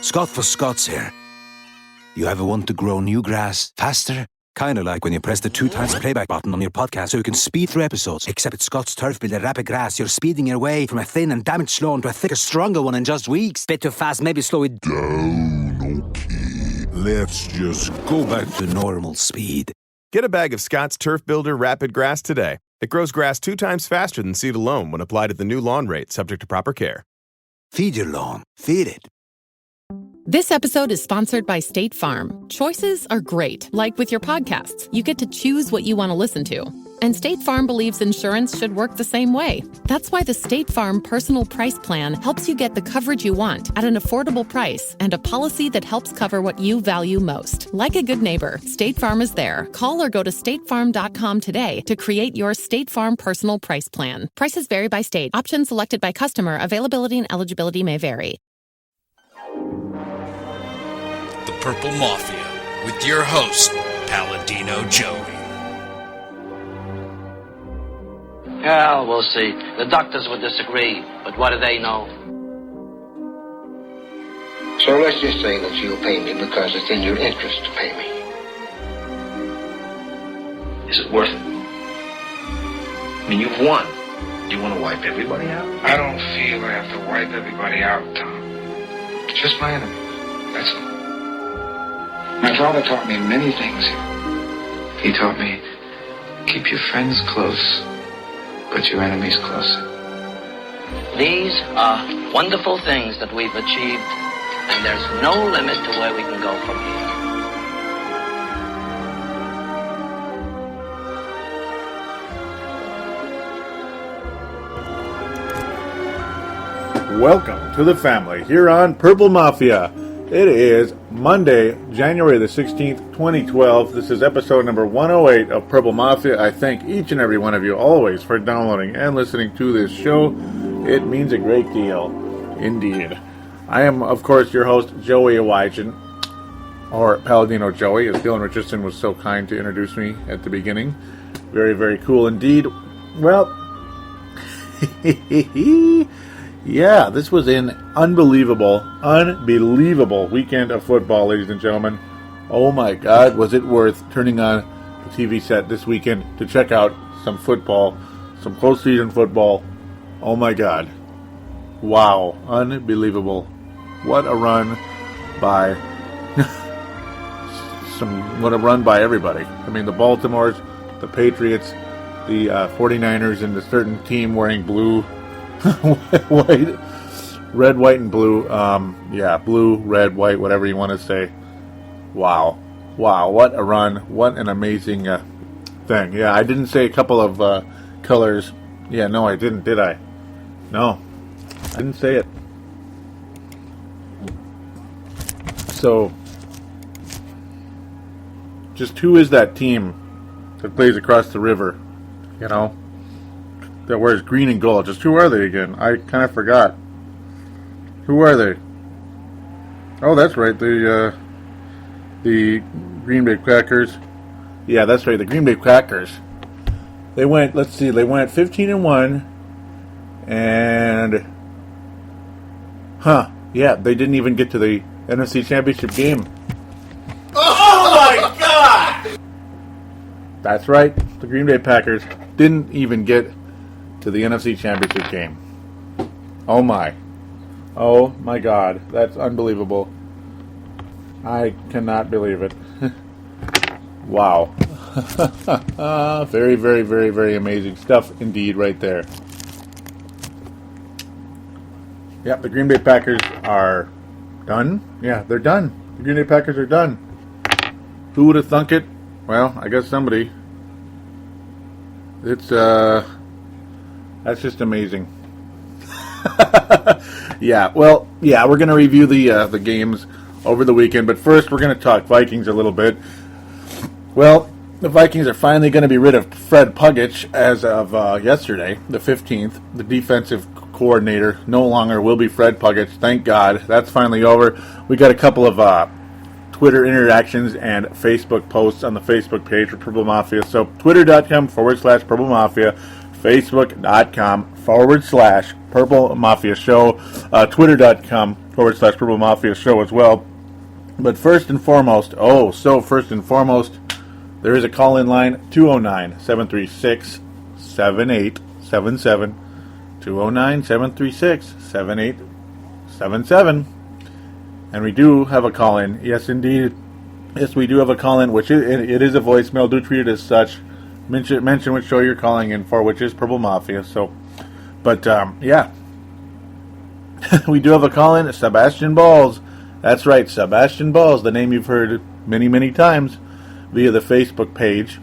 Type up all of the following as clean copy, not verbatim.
Scott for Scots here. You ever want to grow new grass faster? Kinda like when you press the 2x playback button on your podcast so you can speed through episodes. Except at Scott's Turf Builder Rapid Grass, you're speeding your way from a thin and damaged lawn to a thicker, stronger one in just weeks. Bit too fast, maybe slow it down, okay. Let's just go back to normal speed. Get a bag of Scott's Turf Builder Rapid Grass today. It grows grass 2 times faster than seed alone when applied at the new lawn rate, subject to proper care. Feed your lawn. Feed it. This episode is sponsored by State Farm. Choices are great. Like with your podcasts, you get to choose what you want to listen to. And State Farm believes insurance should work the same way. That's why the State Farm Personal Price Plan helps you get the coverage you want at an affordable price and a policy that helps cover what you value most. Like a good neighbor, State Farm is there. Call or go to statefarm.com today to create your State Farm Personal Price Plan. Prices vary by state. Options selected by customer. Availability and eligibility may vary. The Purple Mafia with your host, Paladino Joey. Well, we'll see. The doctors would disagree, but what do they know? So let's just say that you'll pay me because it's in your interest to pay me. Is it worth it? I mean, you've won. Do you want to wipe everybody out? I don't feel I have to wipe everybody out, Tom. Just my enemies. That's all. My father taught me many things. He taught me, keep your friends close, but your enemies closer. These are wonderful things that we've achieved, and there's no limit to where we can go from here. Welcome to the family here on Purple Mafia. It is Monday, January the 16th, 2012. This is episode number 108 of Purple Mafia. I thank each and every one of you always for downloading and listening to this show. It means a great deal, indeed. I am, of course, your host, Joey Awajan, or Paladino Joey, as Dylan Richardson was so kind to introduce me at the beginning. Very, very cool indeed. Well, yeah, this was an unbelievable weekend of football, ladies and gentlemen. Oh my God, was it worth turning on the TV set this weekend to check out some football, some postseason football. Oh my God. Wow, unbelievable. What a run by everybody. I mean, the Baltimores, the Patriots, the 49ers, and the certain team wearing blue, white, red, white, and blue. Blue, red, white, whatever you want to say. Wow, what a run. What an amazing thing. Yeah, I didn't say a couple of colors. Yeah, no, I didn't, did I? No, I didn't say it. So, just who is that team that plays across the river, you know, that wears green and gold? Just who are they again? I kind of forgot. Who are they? Oh, that's right, the Green Bay Packers. Yeah, that's right, the Green Bay Packers. They went 15-1, and, they didn't even get to the NFC Championship game. Oh my God! That's right, the Green Bay Packers didn't even get to the NFC Championship game. Oh my God, that's unbelievable. I cannot believe it. Wow. Very, very, very, very amazing stuff indeed right there. Yep, the Green Bay Packers are done. Yeah, they're done. The Green Bay Packers are done. Who would have thunk it? Well, I guess somebody. It's, that's just amazing. We're going to review the games over the weekend, but first we're going to talk Vikings a little bit. Well, the Vikings are finally going to be rid of Fred Pagac as of yesterday, the 15th. The defensive coordinator no longer will be Fred Pagac. Thank God. That's finally over. We got a couple of Twitter interactions and Facebook posts on the Facebook page for Purple Mafia. So twitter.com/Purple Mafia, Facebook.com/Purple Mafia Show, twitter.com/Purple /Purple Mafia show as well. But first and foremost, there is a call-in line, 209-736-7877. 209-736-7877. And we do have a call-in. Yes, indeed. Yes, we do have a call-in, which it is a voicemail. Do treat it as such. Mention which show you're calling in for, which is Purple Mafia. So, but, yeah. We do have a call-in, Sebastian Balls. That's right, Sebastian Balls, the name you've heard many, many times via the Facebook page,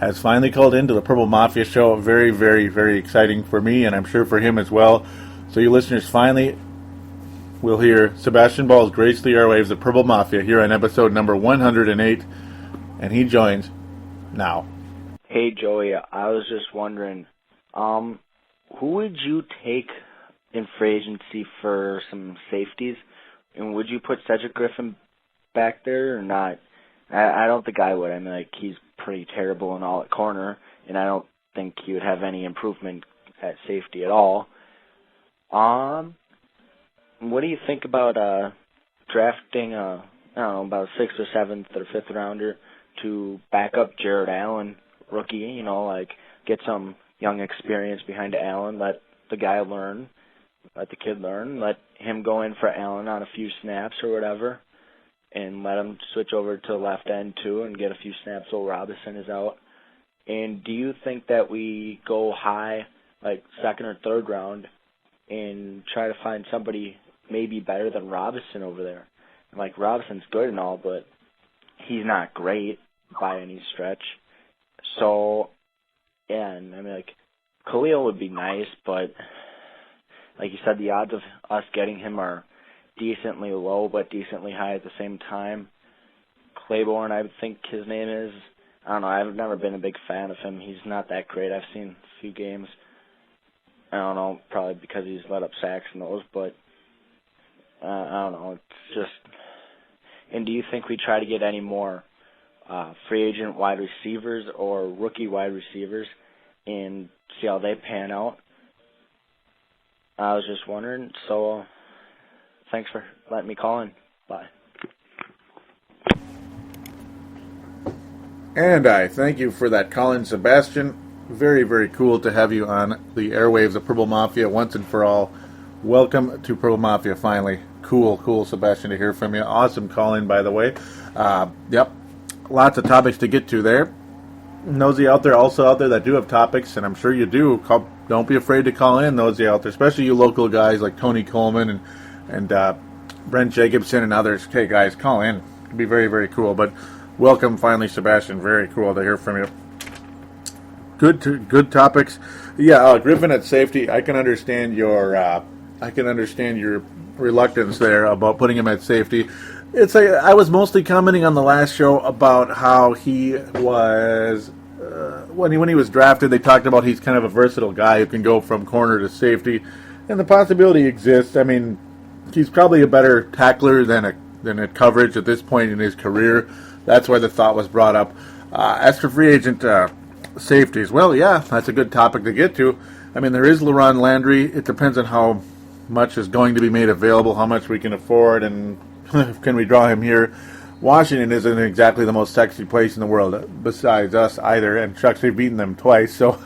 has finally called into the Purple Mafia show. Very, very, very exciting for me, and I'm sure for him as well. So you listeners finally will hear Sebastian Balls grace the airwaves of Purple Mafia here on episode number 108, and he joins now. Hey, Joey, I was just wondering, who would you take in free agency for some safeties? And would you put Cedric Griffin back there or not? I don't think I would. I mean, like, he's pretty terrible and all at corner, and I don't think he would have any improvement at safety at all. What do you think about drafting about a 6th or 7th or 5th rounder to back up Jared Allen, rookie, get some young experience behind Allen, let the guy learn, let the kid learn, let him go in for Allen on a few snaps or whatever, and let him switch over to left end too and get a few snaps while Robinson is out. And do you think that we go high, like 2nd or 3rd round, and try to find somebody maybe better than Robinson over there? And like, Robinson's good and all, but he's not great by any stretch. So, yeah, and I mean, like, Khalil would be nice, but like you said, the odds of us getting him are decently low but decently high at the same time. Claiborne, I think his name is. I don't know. I've never been a big fan of him. He's not that great. I've seen a few games. I don't know, probably because he's let up sacks and those, but I don't know. It's just. And do you think we try to get any more free agent wide receivers or rookie wide receivers and see how they pan out? I was just wondering, so thanks for letting me call in. Bye. And I thank you for that call in, Sebastian. Very, very cool to have you on the airwaves of Purple Mafia once and for all. Welcome to Purple Mafia, finally. Cool, Sebastian, to hear from you. Awesome call in, by the way. Yep, lots of topics to get to there. Nosy out there, also out there that do have topics, and I'm sure you do. Don't be afraid to call in, nosy out there, especially you local guys like Tony Coleman and Brent Jacobson and others. Hey, guys, call in. It'd be very, very cool. But welcome, finally, Sebastian. Very cool to hear from you. Good topics. Yeah, Griffin at safety. I can understand your reluctance there about putting him at safety. It's like I was mostly commenting on the last show about how he was when he was drafted. They talked about he's kind of a versatile guy who can go from corner to safety, and the possibility exists. I mean, he's probably a better tackler than at coverage at this point in his career. That's why the thought was brought up. As for free agent safeties, well, yeah, that's a good topic to get to. I mean, there is LaRon Landry. It depends on how much is going to be made available, how much we can afford, and can we draw him here. Washington isn't exactly the most sexy place in the world besides us either, and Chuck's beaten them twice, so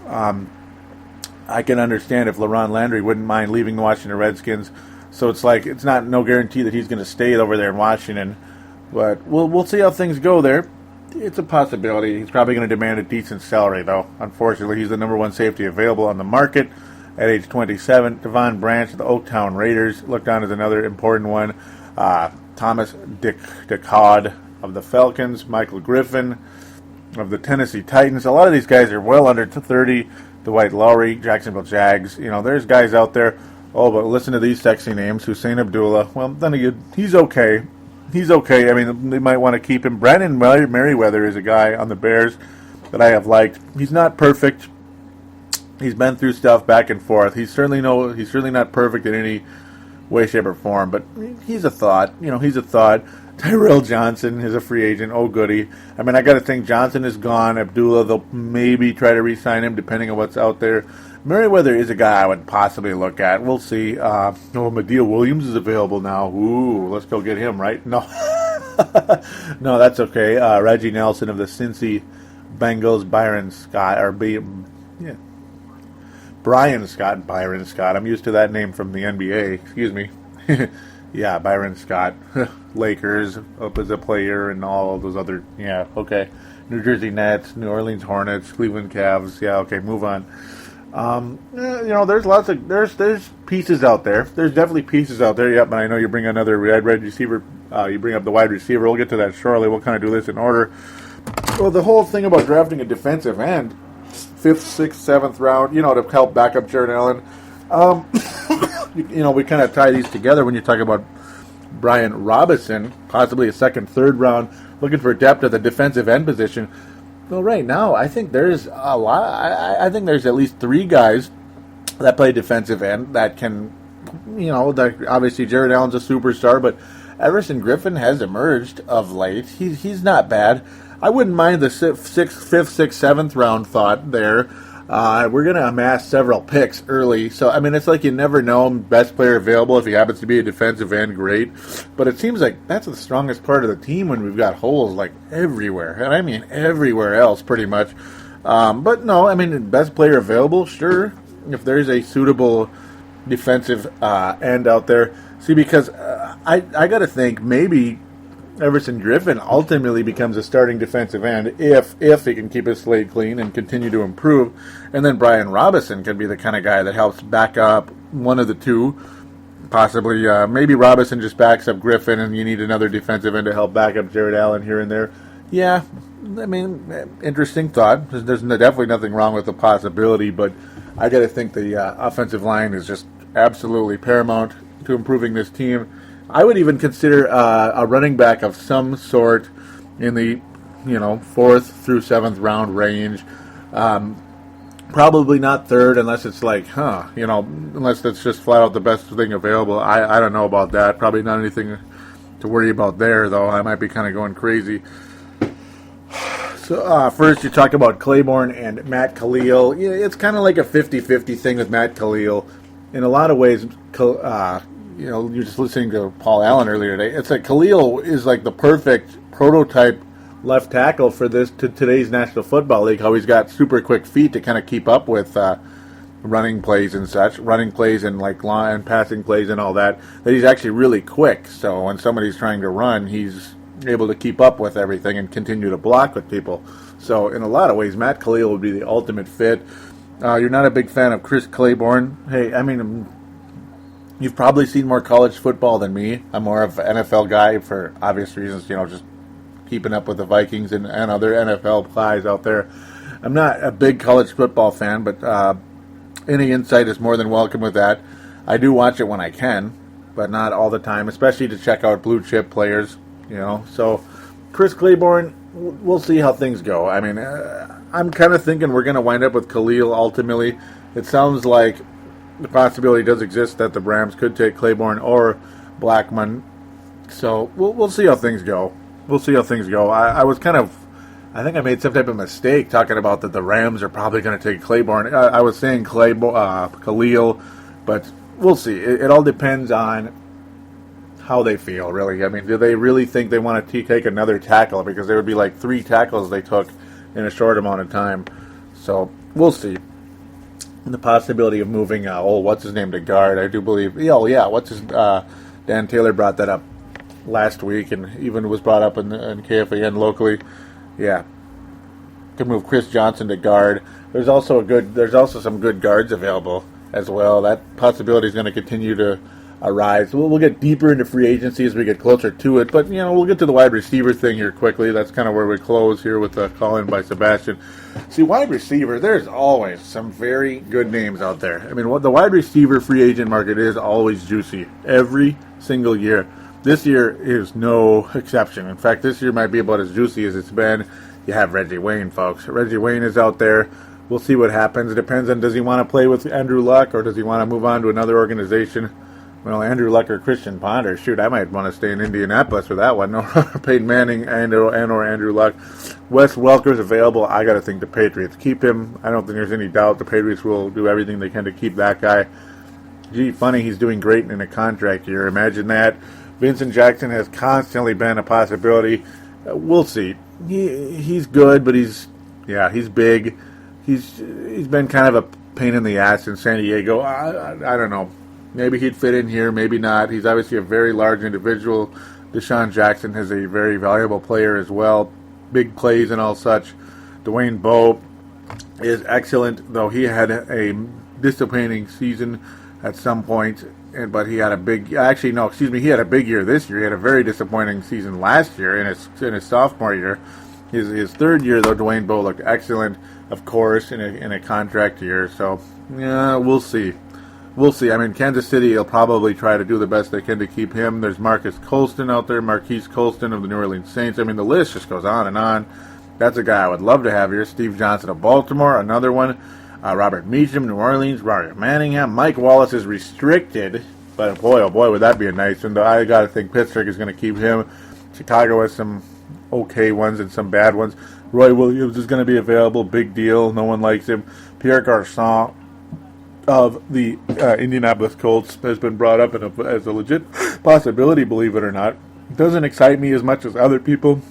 I can understand if LaRon Landry wouldn't mind leaving the Washington Redskins. So it's like, it's not no guarantee that he's going to stay over there in Washington, but we'll see how things go there. It's a possibility. He's probably going to demand a decent salary, though. Unfortunately, he's the number one safety available on the market at age 27. Devon Branch of the Oaktown Raiders looked on as another important one. Thomas DeCod of the Falcons. Michael Griffin of the Tennessee Titans. A lot of these guys are well under 30. Dwight Lowry, Jacksonville Jags. You know, there's guys out there. Oh, but listen to these sexy names. Hussein Abdullah. Well, then again, he's okay. He's okay. I mean, they might want to keep him. Brandon Merriweather is a guy on the Bears that I have liked. He's not perfect. He's been through stuff back and forth. He's certainly not perfect in any way, shape, or form, but he's a thought. You know, he's a thought. Tyrell Johnson is a free agent. Oh, goody. I mean, I got to think Johnson is gone. Abdullah, they'll maybe try to re-sign him depending on what's out there. Merriweather is a guy I would possibly look at. We'll see. Medea Williams is available now. Ooh, let's go get him, right? No. No, that's okay. Reggie Nelson of the Cincy Bengals, Byron Scott. I'm used to that name from the NBA. Excuse me. Yeah, Byron Scott. Lakers up as a player and all those other. Yeah, okay. New Jersey Nets, New Orleans Hornets, Cleveland Cavs. Yeah, okay, move on. There's pieces out there. There's definitely pieces out there. Yep, and I know you bring another wide receiver. You bring up the wide receiver. We'll get to that shortly. We'll kind of do this in order. Well, the whole thing about drafting a defensive end, 5th, 6th, 7th round, to help back up Jared Allen. We kind of tie these together when you talk about Brian Robinson, possibly a 2nd, 3rd round, looking for depth at the defensive end position. Well, right now, I think there's a lot. I think there's at least 3 guys that play defensive end that can, obviously Jared Allen's a superstar, but Everson Griffin has emerged of late. He's not bad. I wouldn't mind the 5th, 6th, 7th round thought there. We're going to amass several picks early. So, it's like you never know. Best player available. If he happens to be a defensive end, great. But it seems like that's the strongest part of the team when we've got holes like everywhere. And I mean everywhere else pretty much. But no, best player available, sure. If there's a suitable defensive end out there. See, because I got to think maybe Everson Griffin ultimately becomes a starting defensive end if he can keep his slate clean and continue to improve. And then Brian Robinson can be the kind of guy that helps back up one of the two. Possibly, maybe Robinson just backs up Griffin and you need another defensive end to help back up Jared Allen here and there. Yeah, interesting thought. There's definitely nothing wrong with the possibility, but I got to think the offensive line is just absolutely paramount to improving this team. I would even consider a running back of some sort in the 4th through 7th round range. Probably not 3rd unless it's unless that's just flat out the best thing available. I don't know about that. Probably not anything to worry about there, though. I might be kind of going crazy. So first you talk about Claiborne and Matt Khalil. Yeah, it's kind of like a 50-50 thing with Matt Khalil. In a lot of ways, you're just listening to Paul Allen earlier today. It's like Khalil is like the perfect prototype left tackle for today's National Football League. How he's got super quick feet to kind of keep up with running plays and such, running plays and like line passing plays and all that. That he's actually really quick. So when somebody's trying to run, he's able to keep up with everything and continue to block with people. So in a lot of ways, Matt Khalil would be the ultimate fit. You're not a big fan of Chris Claiborne. Hey, you've probably seen more college football than me. I'm more of an NFL guy for obvious reasons, just keeping up with the Vikings and other NFL guys out there. I'm not a big college football fan, but any insight is more than welcome with that. I do watch it when I can, but not all the time, especially to check out blue chip players, So Chris Claiborne, we'll see how things go. I'm kind of thinking we're going to wind up with Khalil ultimately. It sounds like the possibility does exist that the Rams could take Claiborne or Blackman. So we'll see how things go. I think I made some type of mistake talking about that the Rams are probably going to take Claiborne. I was saying Khalil, but we'll see. It all depends on how they feel, really. Do they really think they want to take another tackle? Because there would be like 3 tackles they took in a short amount of time. So we'll see. And the possibility of moving, what's his name, to guard, I do believe. Dan Taylor brought that up last week and even was brought up in KFAN locally. Yeah. Could move Chris Johnson to guard. There's also some good guards available as well. That possibility is going to continue to arise. We'll get deeper into free agency as we get closer to it, but we'll get to the wide receiver thing here quickly. That's kind of where we close here with the call-in by Sebastian. See, wide receiver, there's always some very good names out there. The wide receiver free agent market is always juicy every single year. This year is no exception. In fact, this year might be about as juicy as it's been. You have Reggie Wayne, folks. Reggie Wayne is out there. We'll see what happens. It depends on, does he want to play with Andrew Luck or does he want to move on to another organization? Well, Andrew Luck or Christian Ponder. Shoot, I might want to stay in Indianapolis for that one. No, Peyton Manning or Andrew Luck. Wes Welker's available. I got to think the Patriots keep him. I don't think there's any doubt the Patriots will do everything they can to keep that guy. Gee, funny, he's doing great in a contract year. Imagine that. Vincent Jackson has constantly been a possibility. We'll see. He's good, but he's big. He's been kind of a pain in the ass in San Diego. I don't know. Maybe he'd fit in here, maybe not. He's obviously a very large individual. Deshaun Jackson is a very valuable player as well. Big plays and all such. Dwayne Bowe is excellent, though he had a disappointing season at some point. But he had a big... Actually, no, excuse me. He had a big year this year. He had a very disappointing season last year in his sophomore year. His third year, though, Dwayne Bowe looked excellent, of course, in a contract year. So, yeah, we'll see. We'll see. I mean, Kansas City will probably try to do the best they can to keep him. There's Marquise Colston out there, Marquise Colston of the New Orleans Saints. I mean, the list just goes on and on. That's a guy I would love to have here. Steve Johnson of Baltimore, another one. Robert Meacham, New Orleans. Robert Manningham. Mike Wallace is restricted, but boy, oh boy, would that be a nice one. I got to think Pittsburgh is going to keep him. Chicago has some okay ones and some bad ones. Roy Williams is going to be available. Big deal. No one likes him. Pierre Garçon of the Indianapolis Colts has been brought up as a legit possibility, believe it or not. Doesn't excite me as much as other people.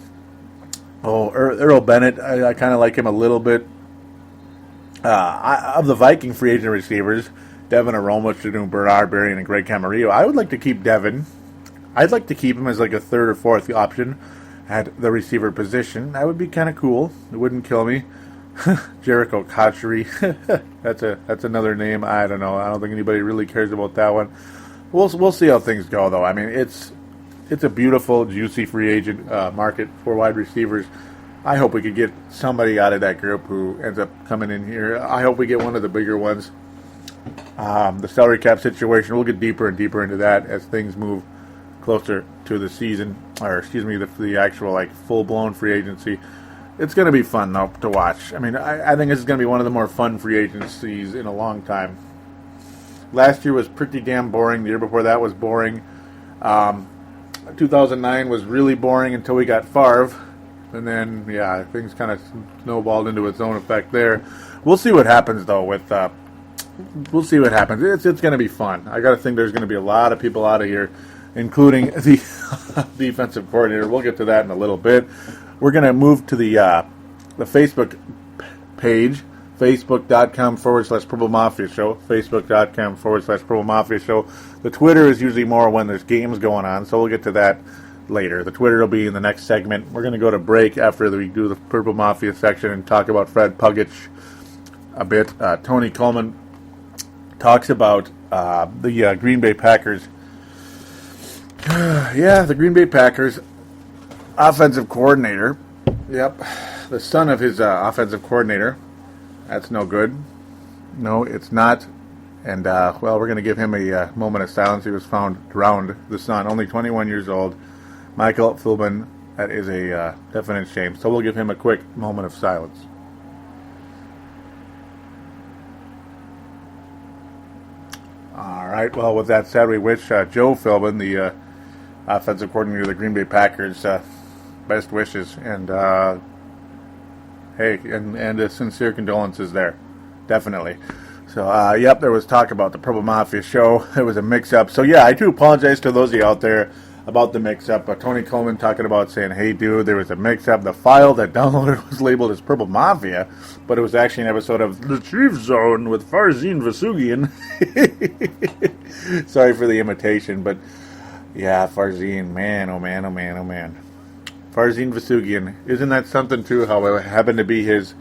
Oh, Earl Bennett, I kind of like him a little bit. Of the Viking free agent receivers, Devin Aroma, Shadun Bernard, Berrien, and Greg Camarillo, I would like to keep Devin. I'd like to keep him as like a third or fourth option at the receiver position. That would be kind of cool. It wouldn't kill me. Jericho Cotchery. that's another name. I don't know. I don't think anybody really cares about that one. We'll see how things go, though. I mean, it's a beautiful, juicy free agent market for wide receivers. I hope we could get somebody out of that group who ends up coming in here. I hope we get one of the bigger ones. The salary cap situation, we'll get deeper and deeper into that as things move closer to the season, or excuse me, the actual like full-blown free agency. It's going to be fun, though, to watch. I mean, I think this is going to be one of the more fun free agencies in a long time. Last year was pretty damn boring. The year before that was boring. 2009 was really boring until we got Favre. And then, yeah, things kind of snowballed into its own effect there. We'll see what happens, though, we'll see what happens. It's going to be fun. I got to think there's going to be a lot of people out of here, including the defensive coordinator. We'll get to that in a little bit. We're going to move to the Facebook page, facebook.com/Purple Mafia Show, facebook.com/Purple Mafia Show. The Twitter is usually more when there's games going on, so we'll get to that later. The Twitter will be in the next segment. We're going to go to break after we do the Purple Mafia section and talk about Fred Pagac a bit. Tony Coleman talks about the Green Bay Packers. The Green Bay Packers offensive coordinator. Yep, the son of his offensive coordinator. That's no good. No, it's not. And, we're going to give him a moment of silence. He was found drowned, the son, only 21 years old. Michael Philbin, that is a definite shame. So we'll give him a quick moment of silence. All right, well, with that said, we wish Joe Philbin, the offensive coordinator of the Green Bay Packers, best wishes. And, and sincere condolences there. Definitely. So, there was talk about the Purple Mafia show. There was a mix-up. So, I do apologize to those of you out there about the mix-up. Tony Coleman talking about saying, hey, dude, there was a mix-up. The file that downloaded was labeled as Purple Mafia, but it was actually an episode of The Chief Zone with Farzin Vasugian. Sorry for the imitation, but, Farzin, man, oh man, oh man, oh man. Farzin Vasugian. Isn't that something, too, how it happened to be his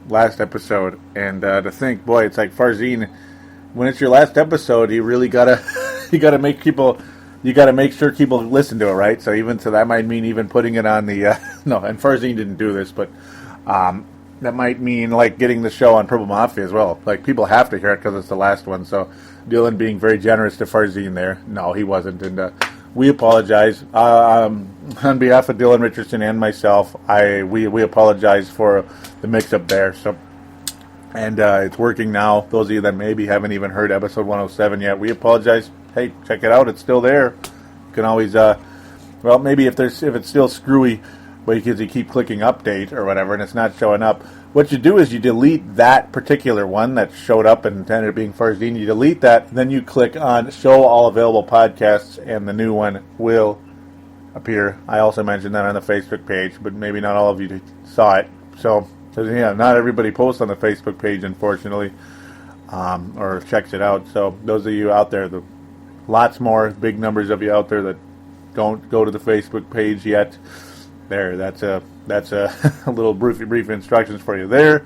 last episode? And to think, boy, it's like Farzin, when it's your last episode, you really gotta make people... You got to make sure people listen to it, right? So that might mean even putting it on the no. And Farzin didn't do this, but that might mean like getting the show on Purple Mafia as well. Like people have to hear it because it's the last one. So Dylan being very generous to Farzin there. No, he wasn't, and we apologize on behalf of Dylan Richardson and myself. We apologize for the mix-up there. So. And it's working now. Those of you that maybe haven't even heard episode 107 yet, we apologize hey, check it out. It's still there. You can always, maybe if it's still screwy, because you keep clicking update or whatever and it's not showing up, what you do is you delete that particular one that showed up and ended up being Farzine. You delete that, then you click on show all available podcasts, and the new one will appear. I also mentioned that on the Facebook page, but maybe not all of you saw it. So, not everybody posts on the Facebook page, unfortunately, or checks it out. So those of you out there, lots more big numbers of you out there that don't go to the Facebook page yet. That's a little brief instructions for you there.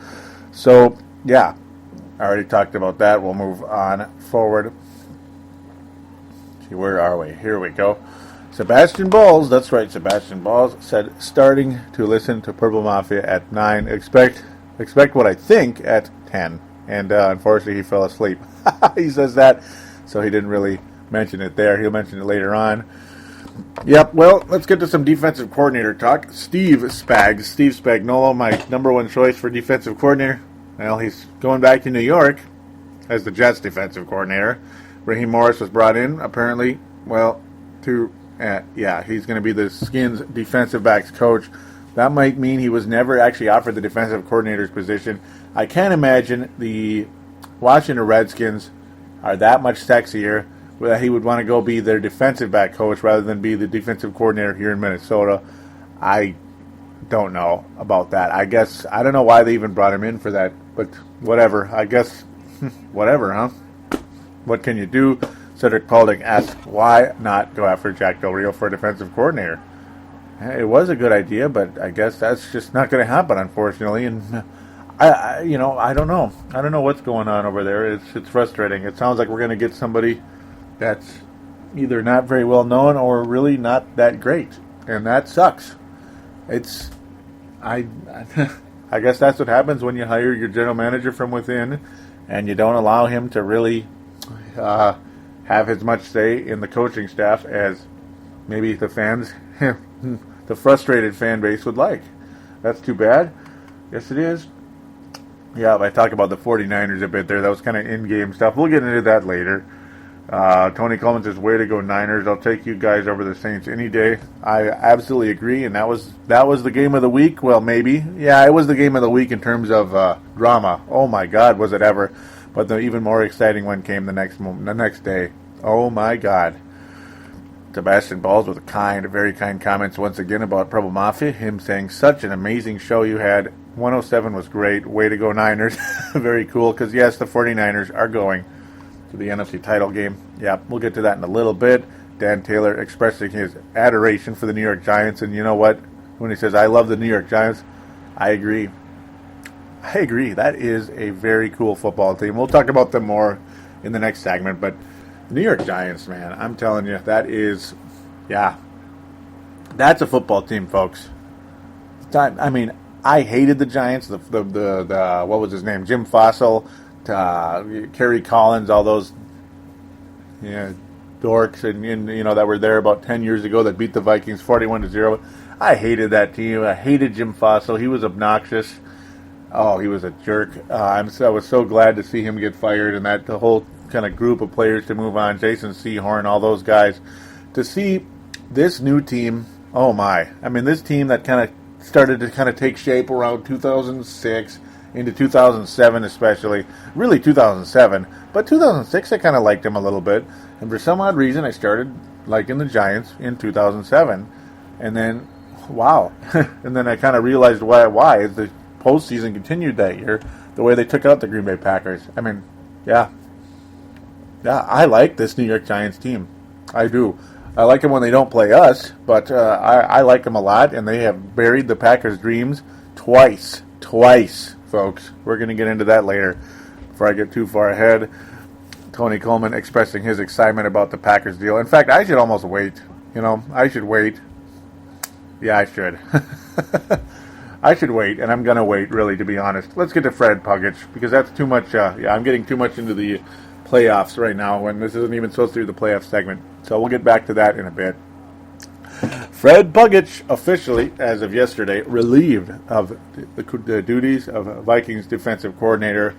So yeah, I already talked about that. We'll move on forward. See, where are we? Here we go. Sebastian Balls, that's right, Sebastian Balls said starting to listen to Purple Mafia at 9. Expect what I think at 10. And unfortunately, he fell asleep. He says that, so he didn't really mention it there. He'll mention it later on. Yep, well, let's get to some defensive coordinator talk. Steve Spagnuolo, my number one choice for defensive coordinator. Well, he's going back to New York as the Jets defensive coordinator. Raheem Morris was brought in, apparently, he's going to be the Skins defensive backs coach. That might mean he was never actually offered the defensive coordinator's position. I can't imagine the Washington Redskins are that much sexier that he would want to go be their defensive back coach rather than be the defensive coordinator here in Minnesota. I don't know about that. I don't know why they even brought him in for that, but whatever. I guess, whatever, huh? What can you do? Cedric Paulding asked, why not go after Jack Del Rio for a defensive coordinator? It was a good idea, but I guess that's just not going to happen, unfortunately. And I don't know. I don't know what's going on over there. It's frustrating. It sounds like we're going to get somebody that's either not very well known or really not that great, and that sucks. I guess that's what happens when you hire your general manager from within, and you don't allow him to really have as much say in the coaching staff as maybe the fans, the frustrated fan base would like. That's too bad. Yes, it is. Yeah, I talked about the 49ers a bit there. That was kind of in-game stuff. We'll get into that later. Tony Coleman says, way to go Niners. I'll take you guys over the Saints any day. I absolutely agree, and that was the game of the week. Well, maybe. Yeah, it was the game of the week in terms of drama. Oh, my God, was it ever. But the even more exciting one came the next day. Oh, my God. Sebastian Balls with very kind comments once again about Purple Mafia. Him saying, such an amazing show you had. 107 was great. Way to go, Niners. Very cool, because, yes, the 49ers are going to the NFC title game. Yeah, we'll get to that in a little bit. Dan Taylor expressing his adoration for the New York Giants. And you know what? When he says, I love the New York Giants, I agree. That is a very cool football team. We'll talk about them more in the next segment. But New York Giants, man, I'm telling you, that's a football team, folks. I mean, I hated the Giants. The what was his name? Jim Fossil, Kerry Collins, all those dorks and that were there about 10 years ago that beat the Vikings 41-0. I hated that team. I hated Jim Fossil. He was obnoxious. Oh, he was a jerk. I was so glad to see him get fired and that the whole kind of group of players to move on. Jason Sehorn, all those guys. To see this new team, oh my. I mean, this team that kind of started to kind of take shape around 2006 into 2007 especially. Really 2007. But 2006 I kind of liked him a little bit. And for some odd reason I started liking the Giants in 2007. And then, wow. And then I kind of realized why. As the postseason continued that year, the way they took out the Green Bay Packers. I mean, yeah, I like this New York Giants team. I do. I like them when they don't play us, but I like them a lot, and they have buried the Packers' dreams twice, folks. We're going to get into that later before I get too far ahead. Tony Coleman expressing his excitement about the Packers deal. In fact, I should almost wait. I should wait. Yeah, I should. I should wait, and I'm going to wait, really, to be honest. Let's get to Fred Pagac, because that's too much. I'm getting too much into the playoffs right now when this isn't even supposed to be the playoff segment. So we'll get back to that in a bit. Fred Pagac, officially, as of yesterday, relieved of the duties of Vikings defensive coordinator.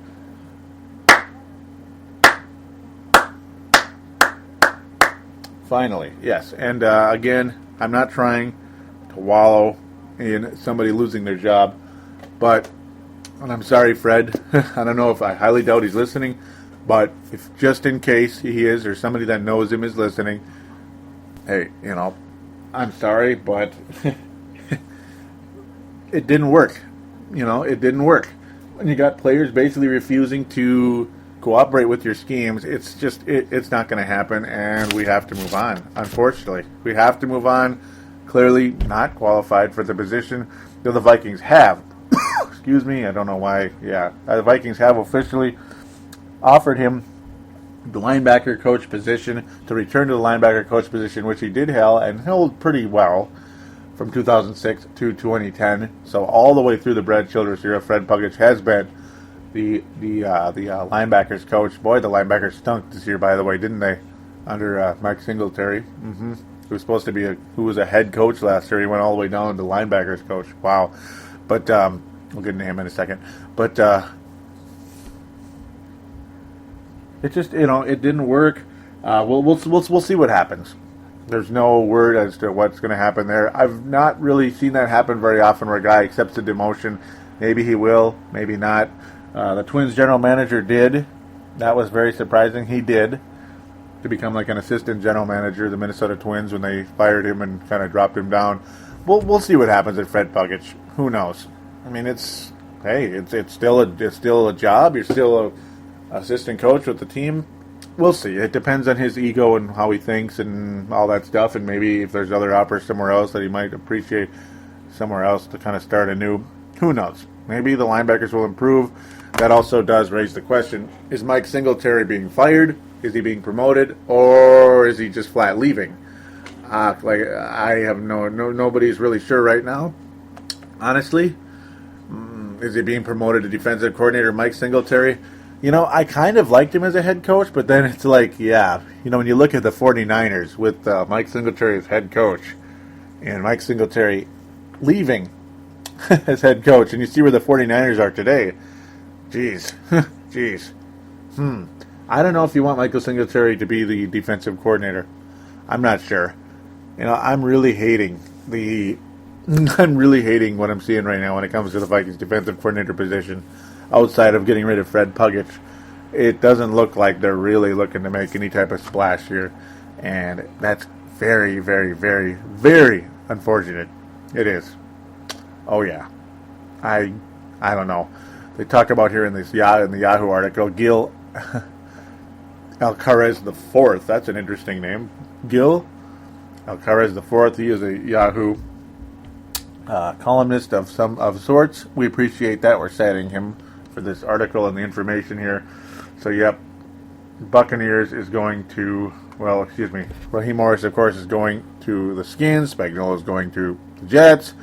Finally, yes. And again, I'm not trying to wallow in somebody losing their job, but, and I'm sorry, Fred, I don't know if I highly doubt he's listening, but if just in case he is, or somebody that knows him is listening, hey, I'm sorry, but it didn't work. It didn't work. When you got players basically refusing to cooperate with your schemes, it's just, it's not going to happen, and we have to move on, unfortunately. We have to move on. Clearly not qualified for the position that the Vikings have. Excuse me, I don't know why. Yeah, the Vikings have officially offered him the linebacker coach position, to return to the linebacker coach position, which he did held pretty well from 2006 to 2010. So all the way through the Brad Childress era, Fred Pagac has been the linebackers coach. Boy, the linebackers stunk this year, by the way, didn't they? Under Mike Singletary, who was supposed to be who was a head coach last year. He went all the way down to linebackers coach. Wow. But we'll get into him in a second. But it just, it didn't work. We'll see what happens. There's no word as to what's going to happen there. I've not really seen that happen very often where a guy accepts a demotion. Maybe he will, maybe not. The Twins general manager did. That was very surprising. He did, to become like an assistant general manager of the Minnesota Twins when they fired him and kind of dropped him down. We'll see what happens at Fred Pagac. Who knows? I mean, it's still a job. You're still a assistant coach with the team. We'll see. It depends on his ego and how he thinks and all that stuff, and maybe if there's other offers somewhere else that he might appreciate somewhere else to kind of start anew. Who knows? Maybe the linebackers will improve. That also does raise the question, is Mike Singletary being fired? Is he being promoted? Or is he just flat leaving? I have nobody's really sure right now. Honestly, is he being promoted to defensive coordinator Mike Singletary? I kind of liked him as a head coach, but then it's like, yeah, when you look at the 49ers with Mike Singletary as head coach and Mike Singletary leaving as head coach, and you see where the 49ers are today, jeez. I don't know if you want Michael Singletary to be the defensive coordinator. I'm not sure. I'm really hating what I'm seeing right now when it comes to the Vikings defensive coordinator position. Outside of getting rid of Fred Pagac, it doesn't look like they're really looking to make any type of splash here, and that's very, very, very, very unfortunate. It is. Oh yeah, I don't know. They talk about here in the Yahoo article, Gil Alcaraz IV. That's an interesting name. Gil Alcaraz IV. He is a Yahoo columnist of sorts. We appreciate that. We're citing him for this article and the information here. So, yep, Buccaneers is going to, Raheem Morris, of course, is going to the Skins. Spagnuolo is going to the Jets.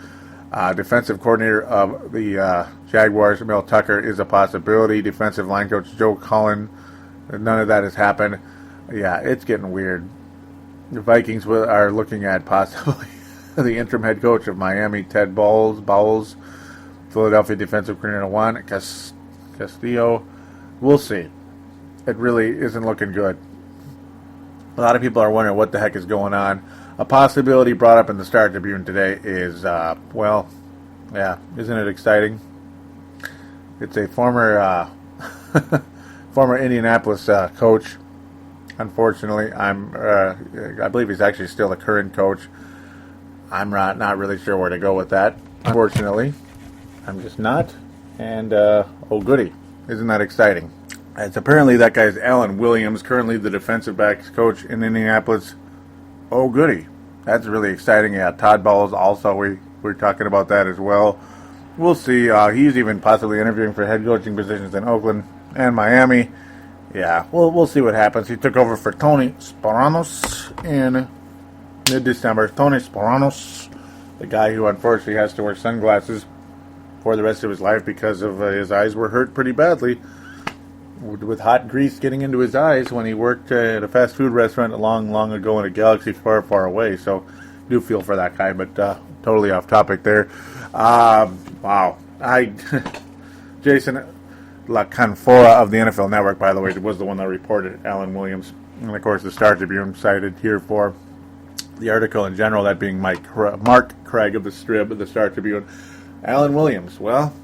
Defensive coordinator of the Jaguars, Mel Tucker, is a possibility. Defensive line coach Joe Cullen, none of that has happened. Yeah, it's getting weird. The Vikings are looking at possibly the interim head coach of Miami, Ted Bowles. Philadelphia defensive coordinator Juan Castillo. We'll see. It really isn't looking good. A lot of people are wondering what the heck is going on. A possibility brought up in the Star Tribune today is, isn't it exciting? It's a former Indianapolis coach. Unfortunately, I believe he's actually still the current coach. I'm not really sure where to go with that. Unfortunately, I'm just not. And, oh goody, isn't that exciting? It's apparently that guy's Alan Williams, currently the defensive backs coach in Indianapolis. Oh goody, that's really exciting. Yeah, Todd Bowles also, we're talking about that as well. We'll see. He's even possibly interviewing for head coaching positions in Oakland and Miami. Yeah, we'll see what happens. He took over for Tony Sparanos in mid-December. Tony Sparanos, the guy who unfortunately has to wear sunglasses for the rest of his life because of his eyes were hurt pretty badly with hot grease getting into his eyes when he worked at a fast food restaurant long ago in a galaxy far, far away. So do feel for that guy, but totally off topic there. Wow. Jason La Canfora of the NFL Network, by the way, was the one that reported Alan Williams. And, of course, the Star Tribune cited here for the article in general, that being Mark Craig of the Strib of the Star Tribune. Alan Williams, well,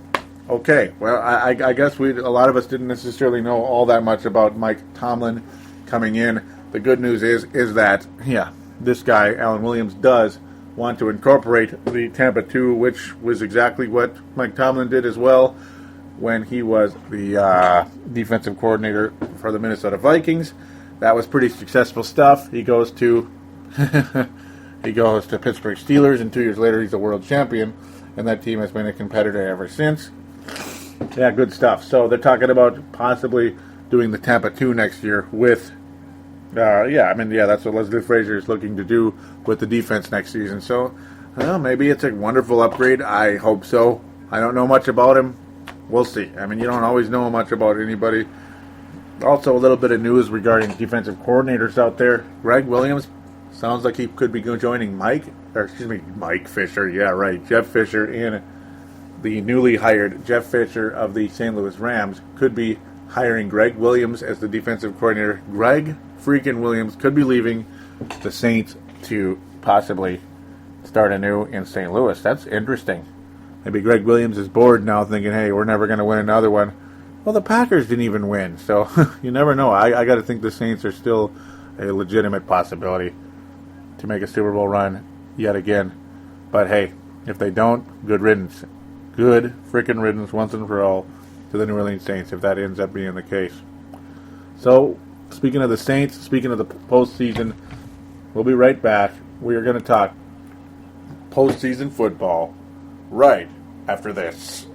okay. Well, I guess a lot of us didn't necessarily know all that much about Mike Tomlin coming in. The good news is that, this guy, Alan Williams, does want to incorporate the Tampa 2, which was exactly what Mike Tomlin did as well when he was the defensive coordinator for the Minnesota Vikings. That was pretty successful stuff. He goes to Pittsburgh Steelers, and 2 years later he's a world champion, and that team has been a competitor ever since. Yeah, good stuff. So they're talking about possibly doing the Tampa 2 next year with, that's what Leslie Frazier is looking to do with the defense next season. So, maybe it's a wonderful upgrade. I hope so. I don't know much about him. We'll see. I mean, you don't always know much about anybody. Also, a little bit of news regarding defensive coordinators out there. Greg Williams sounds like he could be joining Mike Fisher. Yeah, right. Jeff Fisher in the newly hired Jeff Fisher of the St. Louis Rams could be hiring Greg Williams as the defensive coordinator. Greg freaking Williams could be leaving the Saints to possibly start anew in St. Louis. That's interesting. Maybe Greg Williams is bored now, thinking, hey, we're never going to win another one. Well, the Packers didn't even win, so you never know. I got to think the Saints are still a legitimate possibility to make a Super Bowl run yet again. But hey, if they don't, good riddance. Good frickin' riddance once and for all to the New Orleans Saints if that ends up being the case. So, speaking of the Saints, speaking of the postseason, we'll be right back. We are going to talk postseason football right after this.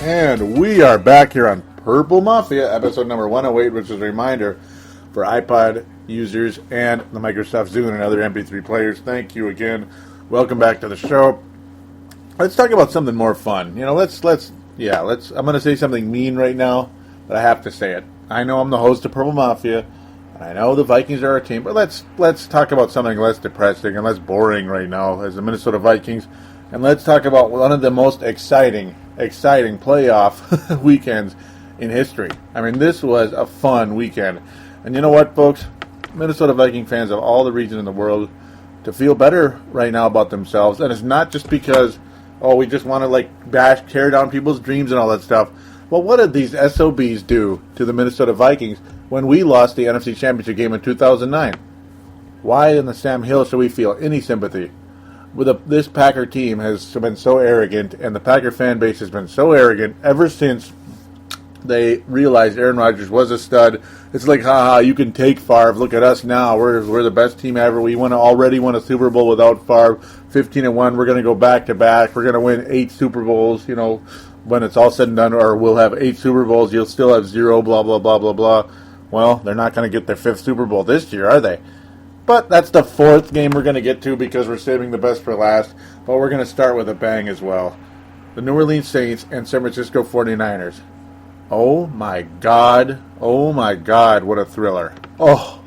And we are back here on Purple Mafia, episode number 108, which is a reminder for iPod users and the Microsoft Zune and other MP3 players. Thank you again. Welcome back to the show. Let's talk about something more fun. I'm going to say something mean right now, but I have to say it. I know I'm the host of Purple Mafia, and I know the Vikings are our team, but let's talk about something less depressing and less boring right now as the Minnesota Vikings. And let's talk about one of the most exciting playoff weekends in history. I mean, this was a fun weekend. And you know what, folks? Minnesota Viking fans have all the reason in the world to feel better right now about themselves. And it's not just because, we just want to, tear down people's dreams and all that stuff. Well, what did these SOBs do to the Minnesota Vikings when we lost the NFC Championship game in 2009? Why in the Sam Hill should we feel any sympathy? This Packer team has been so arrogant, and the Packer fan base has been so arrogant ever since they realized Aaron Rodgers was a stud. It's like, you can take Favre. Look at us now. We're the best team ever. We already won a Super Bowl without Favre, 15-1. We're going to go back-to-back. We're going to win 8 Super Bowls, when it's all said and done, or we'll have 8 Super Bowls. You'll still have 0, blah, blah, blah, blah, blah. Well, they're not going to get their 5th Super Bowl this year, are they? But that's the 4th game we're going to get to because we're saving the best for last. But we're going to start with a bang as well. The New Orleans Saints and San Francisco 49ers. Oh my God, what a thriller. Oh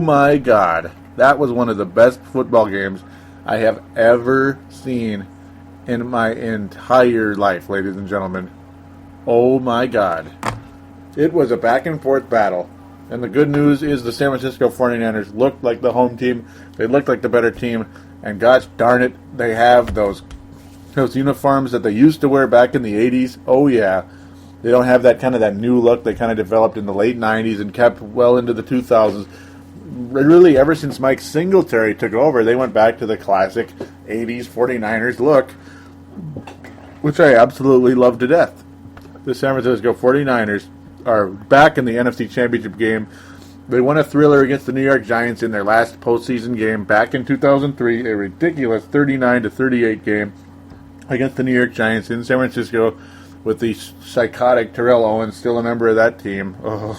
my God. That was one of the best football games I have ever seen in my entire life, ladies and gentlemen. Oh my God. It was a back and forth battle. And the good news is the San Francisco 49ers looked like the home team. They looked like the better team. And gosh darn it, they have those uniforms that they used to wear back in the 80s. Oh, yeah. They don't have that new look they kind of developed in the late 90s and kept well into the 2000s. Really, ever since Mike Singletary took over, they went back to the classic 80s 49ers look, which I absolutely love to death. The San Francisco 49ers are back in the NFC Championship game. They won a thriller against the New York Giants in their last postseason game back in 2003, a ridiculous 39-38 game against the New York Giants in San Francisco. with the psychotic Terrell Owens still a member of that team. Ugh.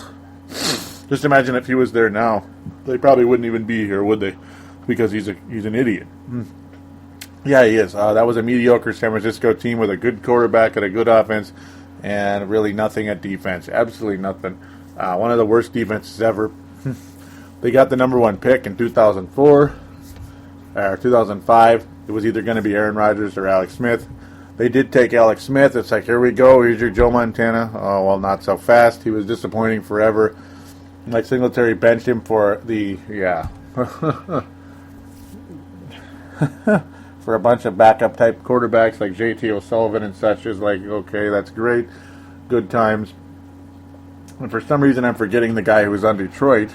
Just imagine if he was there now. They probably wouldn't even be here, would they? Because he's an idiot. Yeah, he is. That was a mediocre San Francisco team with a good quarterback and a good offense, and really nothing at defense. Absolutely nothing. One of the worst defenses ever. They got the number 1 pick in 2004 or 2005. It was either going to be Aaron Rodgers or Alex Smith. They did take Alex Smith. It's like, here we go. Here's your Joe Montana. Oh, well, not so fast. He was disappointing forever. Like Singletary benched him for for a bunch of backup type quarterbacks like JT O'Sullivan and such. Is like, okay, that's great. Good times. And for some reason I'm forgetting the guy who was on Detroit.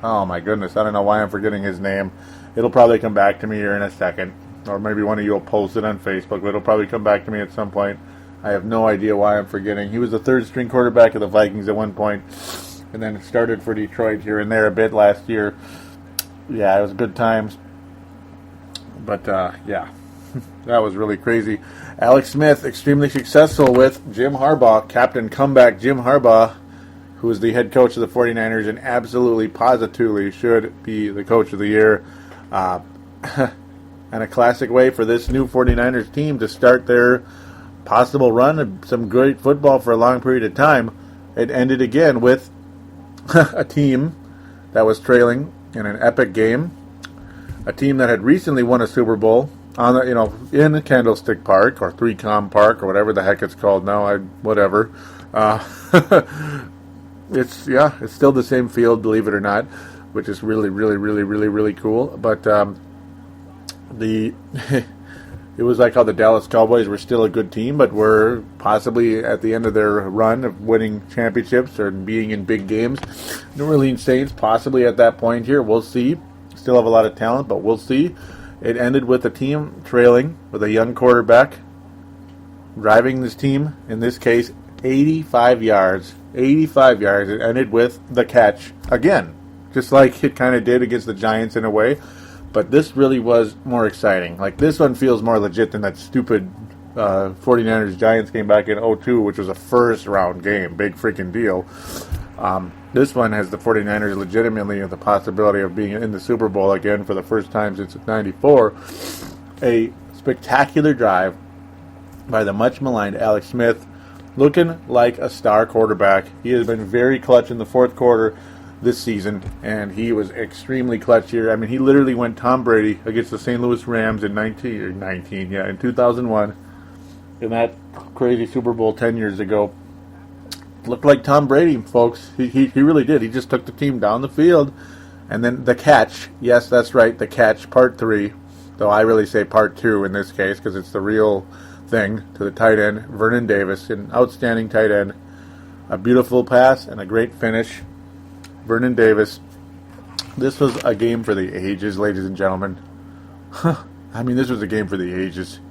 Oh my goodness, I don't know why I'm forgetting his name. It'll probably come back to me here in a second. Or maybe one of you will post it on Facebook, but it'll probably come back to me at some point. I have no idea why I'm forgetting. He was the 3rd string quarterback of the Vikings at one point, and then started for Detroit here and there a bit last year. Yeah, it was good times. But, yeah, that was really crazy. Alex Smith, extremely successful with Jim Harbaugh, Captain Comeback Jim Harbaugh, who is the head coach of the 49ers and absolutely, positively should be the coach of the year. And a classic way for this new 49ers team to start their possible run of some great football for a long period of time. It ended again with a team that was trailing in an epic game. A team that had recently won a Super Bowl on the, in Candlestick Park or 3Com Park or whatever the heck it's called now. Whatever. It's still the same field, believe it or not, which is really, really, really, really, really cool. But it was like how the Dallas Cowboys were still a good team, but were possibly at the end of their run of winning championships or being in big games. New Orleans Saints possibly at that point here. We'll see. Still have a lot of talent, but we'll see. It ended with a team trailing with a young quarterback driving this team, in this case, 85 yards. 85 yards. It ended with the catch again, just like it kind of did against the Giants in a way. But this really was more exciting. Like, this one feels more legit than that stupid 49ers-Giants game back in 2002, which was a first-round game. Big freaking deal. This one has the 49ers legitimately the possibility of being in the Super Bowl again for the first time since '94. A spectacular drive by the much-maligned Alex Smith, looking like a star quarterback. He has been very clutch in the fourth quarter this season, and he was extremely clutch here. I mean, he literally went Tom Brady against the St. Louis Rams in 2001, in that crazy Super Bowl 10 years ago. Looked like Tom Brady, folks. He really did. He just took the team down the field, and then the catch. Yes, that's right, the catch, part 3, though I really say part 2 in this case because it's the real thing, to the tight end, Vernon Davis, an outstanding tight end. A beautiful pass and a great finish. Vernon Davis. This was a game for the ages, ladies and gentlemen. I mean, this was a game for the ages.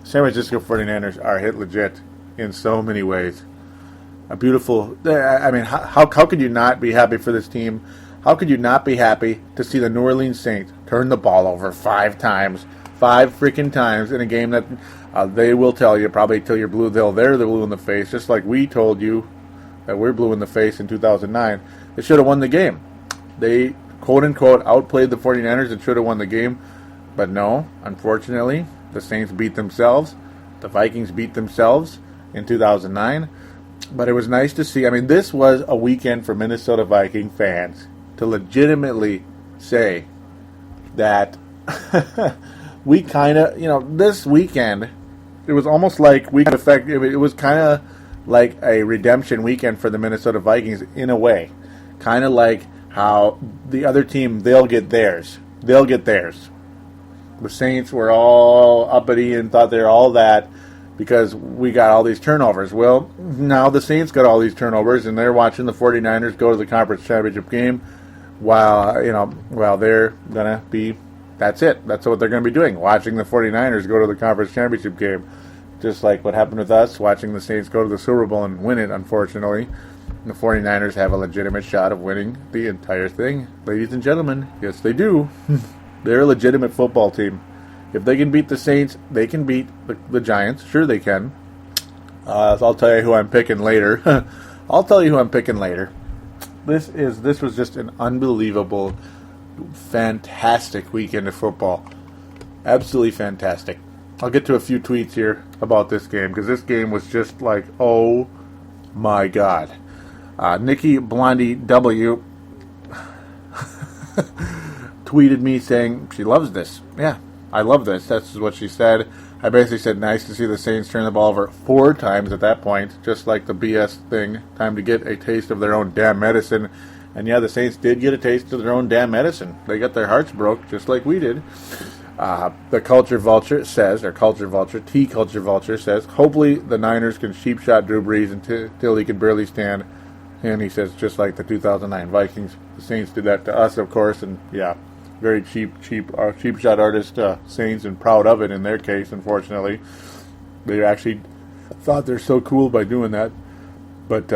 San Francisco 49ers are hit legit in so many ways. A beautiful... I mean, how could you not be happy for this team? How could you not be happy to see the New Orleans Saints turn the ball over 5 times? 5 freaking times in a game that they will tell you, probably till you're blue, they're the blue in the face, just like we told you that we're blue in the face in 2009. They should have won the game. They, quote-unquote, outplayed the 49ers and should have won the game. But no, unfortunately, the Saints beat themselves. The Vikings beat themselves in 2009. But it was nice to see. I mean, this was a weekend for Minnesota Viking fans to legitimately say that we kind of, this weekend, it was almost like we could affect, it was kind of like a redemption weekend for the Minnesota Vikings in a way. Kind of like how the other team, they'll get theirs. They'll get theirs. The Saints were all uppity and thought they're all that because we got all these turnovers. Well, now the Saints got all these turnovers, and they're watching the 49ers go to the conference championship game while they're going to be, that's it. That's what they're going to be doing, watching the 49ers go to the conference championship game. Just like what happened with us, watching the Saints go to the Super Bowl and win it, unfortunately. The 49ers have a legitimate shot of winning the entire thing. Ladies and gentlemen, yes they do. They're a legitimate football team. If they can beat the Saints, they can beat the Giants. Sure they can. I'll tell you who I'm picking later. I'll tell you who I'm picking later. This was just an unbelievable, fantastic weekend of football. Absolutely fantastic. I'll get to a few tweets here about this game, because this game was just like, oh my God. Nikki Blondie W tweeted me saying she loves this. Yeah, I love this. That's what she said. I basically said, nice to see the Saints turn the ball over 4 times at that point, just like the BS thing. Time to get a taste of their own damn medicine. And yeah, the Saints did get a taste of their own damn medicine. They got their hearts broke, just like we did. The Culture Vulture says, or Culture Vulture, T-Culture Vulture says, hopefully the Niners can cheap shot Drew Brees until he can barely stand. And he says, just like the 2009 Vikings, the Saints did that to us, of course, and yeah, very cheap shot artist Saints, and proud of it in their case, unfortunately. They actually thought they're so cool by doing that. But,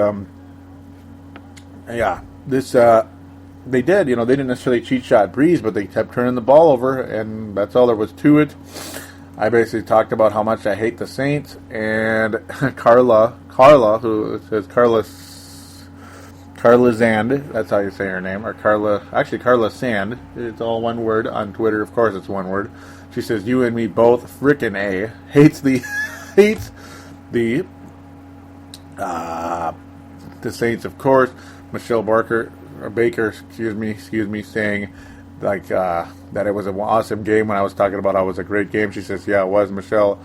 yeah, this, they did, they didn't necessarily cheat shot Breeze, but they kept turning the ball over, and that's all there was to it. I basically talked about how much I hate the Saints, and Carla, who says Carla Zand, that's how you say her name, or Carla Sand, it's all one word on Twitter, of course it's one word. She says, you and me both, frickin' A, hates the Saints, of course. Michelle Baker, saying, like, that it was an awesome game when I was talking about how it was a great game. She says, yeah, it was. Michelle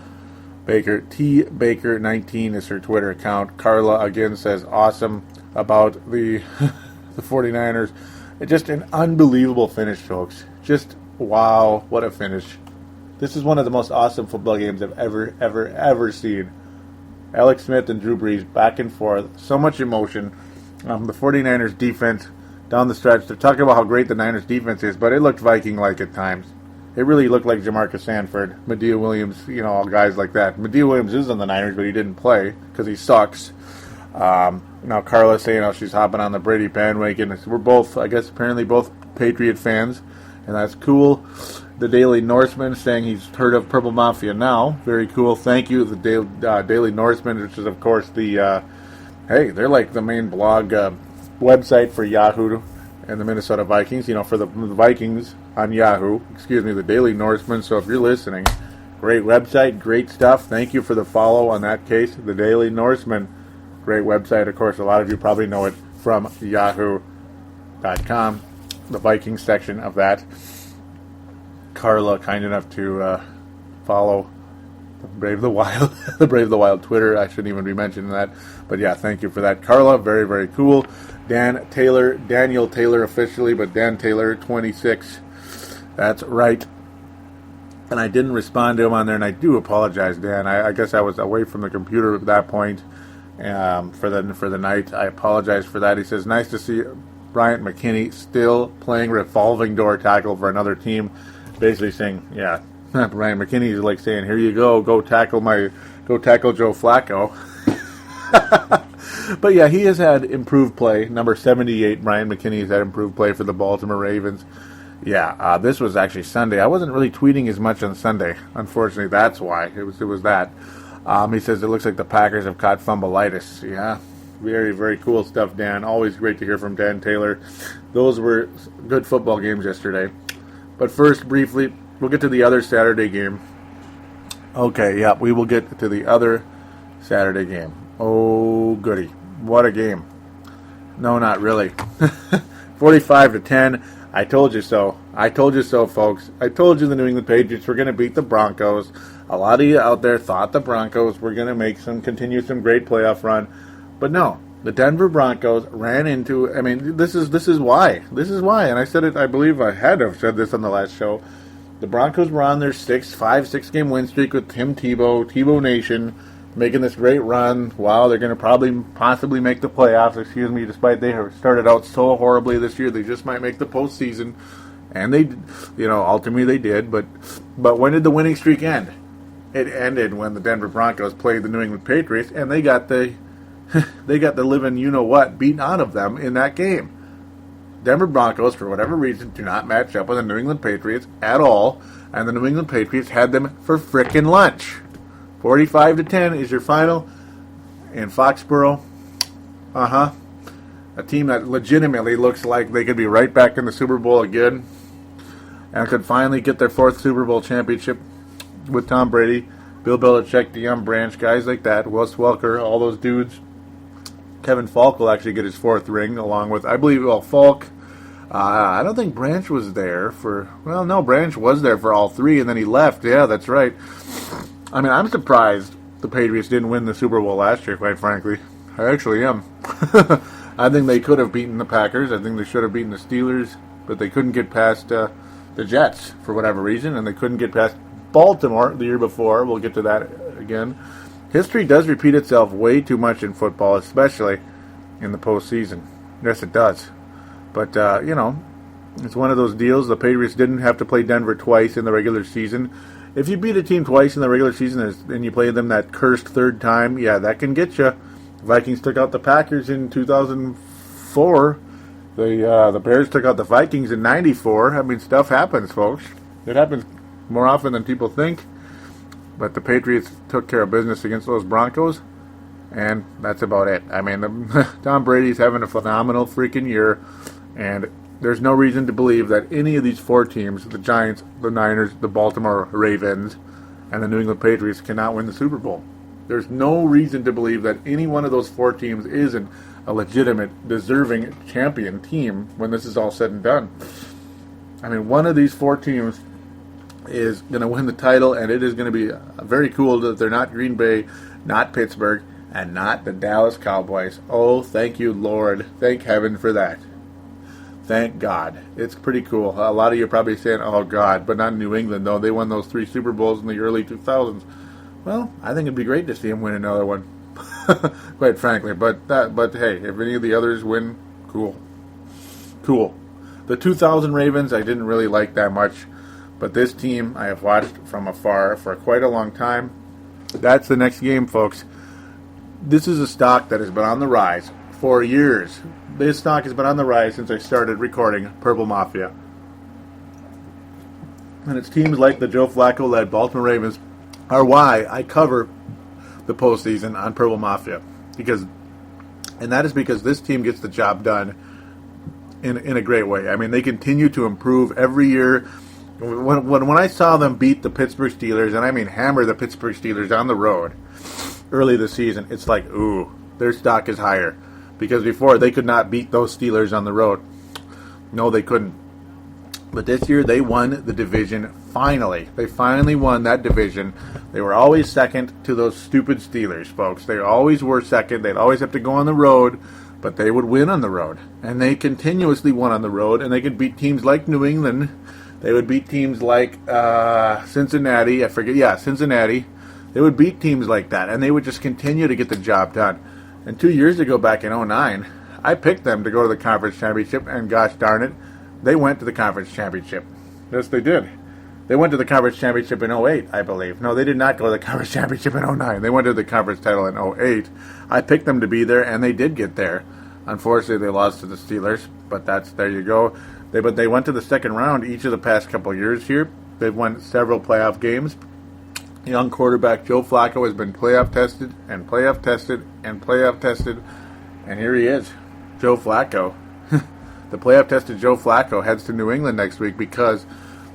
Baker, T Baker 19 is her Twitter account. Carla, again, says, awesome about the the 49ers. It's just an unbelievable finish, folks. Just, wow, what a finish. This is one of the most awesome football games I've ever seen. Alex Smith and Drew Brees back and forth. So much emotion. The 49ers defense down the stretch. They're talking about how great the Niners defense is, but it looked Viking-like at times. It really looked like Jamarcus Sanford, Madieu Williams, all guys like that. Madieu Williams is on the Niners, but he didn't play because he sucks. Now Carla's saying how she's hopping on the Brady bandwagon. We're both, I guess, apparently both Patriot fans, and that's cool. The Daily Norseman saying he's heard of Purple Mafia now. Very cool. Thank you, the Daily Norseman, which is, of course, the, they're like the main blog website for Yahoo and the Minnesota Vikings, for the Vikings on Yahoo. The Daily Norseman. So if you're listening, great website, great stuff. Thank you for the follow on that case. The Daily Norseman, great website. Of course, a lot of you probably know it from Yahoo.com, the Vikings section of that. Carla, kind enough to follow the Brave the Wild Twitter. I shouldn't even be mentioning that. But yeah, thank you for that, Carla. Very, very cool. Daniel Taylor officially, but Dan Taylor 26. That's right. And I didn't respond to him on there, and I do apologize, Dan. I guess I was away from the computer at that point for the night. I apologize for that. He says, nice to see Bryant McKinney still playing revolving door tackle for another team. Basically saying, yeah, Bryant McKinney is like saying, here you go tackle Joe Flacco. But yeah, he has had improved play. Number 78, Bryant McKinney has had improved play for the Baltimore Ravens. Yeah, this was actually Sunday. I wasn't really tweeting as much on Sunday. Unfortunately, that's why. It was that. He says it looks like the Packers have caught fumbleitis. Yeah, very, very cool stuff, Dan. Always great to hear from Dan Taylor. Those were good football games yesterday. But first, briefly, we'll get to the other Saturday game. Okay, yeah, we will get to the other Saturday game. Oh, goody. What a game. No, not really. 45-10. I told you so. I told you so, folks. I told you the New England Patriots were going to beat the Broncos. A lot of you out there thought the Broncos were going to continue some great playoff run. But no, the Denver Broncos ran into, this is why. This is why. And I said it, I believe I had to have said this on the last show. The Broncos were on their 6-game win streak with Tim Tebow Nation, making this great run. Wow, they're going to possibly make the playoffs, despite they have started out so horribly this year. They just might make the postseason. And they, ultimately they did. But when did the winning streak end? It ended when the Denver Broncos played the New England Patriots, and they got the living you-know-what beaten out of them in that game. Denver Broncos, for whatever reason, do not match up with the New England Patriots at all, and the New England Patriots had them for frickin' lunch. 45-10 is your final. in Foxborough. A team that legitimately looks like they could be right back in the Super Bowl again and could finally get their 4th Super Bowl championship with Tom Brady, Bill Belichick, Deion Branch, guys like that, Wes Welker, all those dudes. Kevin Falk will actually get his 4th ring along with, I believe, Falk. I don't think Branch was there for, well, no, Branch was there for all 3 and then he left. Yeah, that's right. I mean, I'm surprised the Patriots didn't win the Super Bowl last year, quite frankly. I actually am. I think they could have beaten the Packers. I think they should have beaten the Steelers, but they couldn't get past the Jets for whatever reason, and they couldn't get past Baltimore the year before. We'll get to that again. History does repeat itself way too much in football, especially in the postseason. Yes, it does. But, it's one of those deals. The Patriots didn't have to play Denver twice in the regular season. If you beat a team twice in the regular season and you play them that cursed 3rd time, yeah, that can get you. Vikings took out the Packers in 2004. The Bears took out the Vikings in 94. I mean, stuff happens, folks. It happens more often than people think. But the Patriots took care of business against those Broncos, and that's about it. I mean, Tom Brady's having a phenomenal freaking year, and there's no reason to believe that any of these 4 teams, the Giants, the Niners, the Baltimore Ravens, and the New England Patriots, cannot win the Super Bowl. There's no reason to believe that any one of those 4 teams isn't a legitimate, deserving champion team when this is all said and done. I mean, one of these 4 teams is going to win the title, and it is going to be very cool that they're not Green Bay, not Pittsburgh, and not the Dallas Cowboys. Oh, thank you, Lord. Thank heaven for that. Thank God. It's pretty cool. A lot of you are probably saying, oh, God, but not New England, though. They won those 3 Super Bowls in the early 2000s. Well, I think it'd be great to see him win another one, quite frankly. But hey, if any of the others win, cool. The 2000 Ravens, I didn't really like that much. But this team, I have watched from afar for quite a long time. That's the next game, folks. This is a stock that has been on the rise for years. This stock has been on the rise since I started recording Purple Mafia. And it's teams like the Joe Flacco-led Baltimore Ravens are why I cover the postseason on Purple Mafia. And that is because this team gets the job done in a great way. I mean, they continue to improve every year. When I saw them beat the Pittsburgh Steelers, and I mean hammer the Pittsburgh Steelers on the road early this season, it's like, ooh, their stock is higher. Because before, they could not beat those Steelers on the road. No, they couldn't. But this year, they won the division finally. They finally won that division. They were always second to those stupid Steelers, folks. They always were second. They'd always have to go on the road, but they would win on the road. And they continuously won on the road, and they could beat teams like New England. They would beat teams like Cincinnati. Cincinnati. They would beat teams like that, and they would just continue to get the job done. And 2 years ago, back in 2009, I picked them to go to the conference championship, and gosh darn it, they went to the conference championship. Yes, they did. They went to the conference championship in 2008, I believe. No, they did not go to the conference championship in 2009. They went to the conference title in 2008. I picked them to be there, and they did get there. Unfortunately, they lost to the Steelers, but there you go. But they went to the second round each of the past couple of years here. They've won several playoff games. Young quarterback Joe Flacco has been playoff tested, and playoff tested, and playoff tested, and here he is, Joe Flacco. The playoff-tested Joe Flacco heads to New England next week because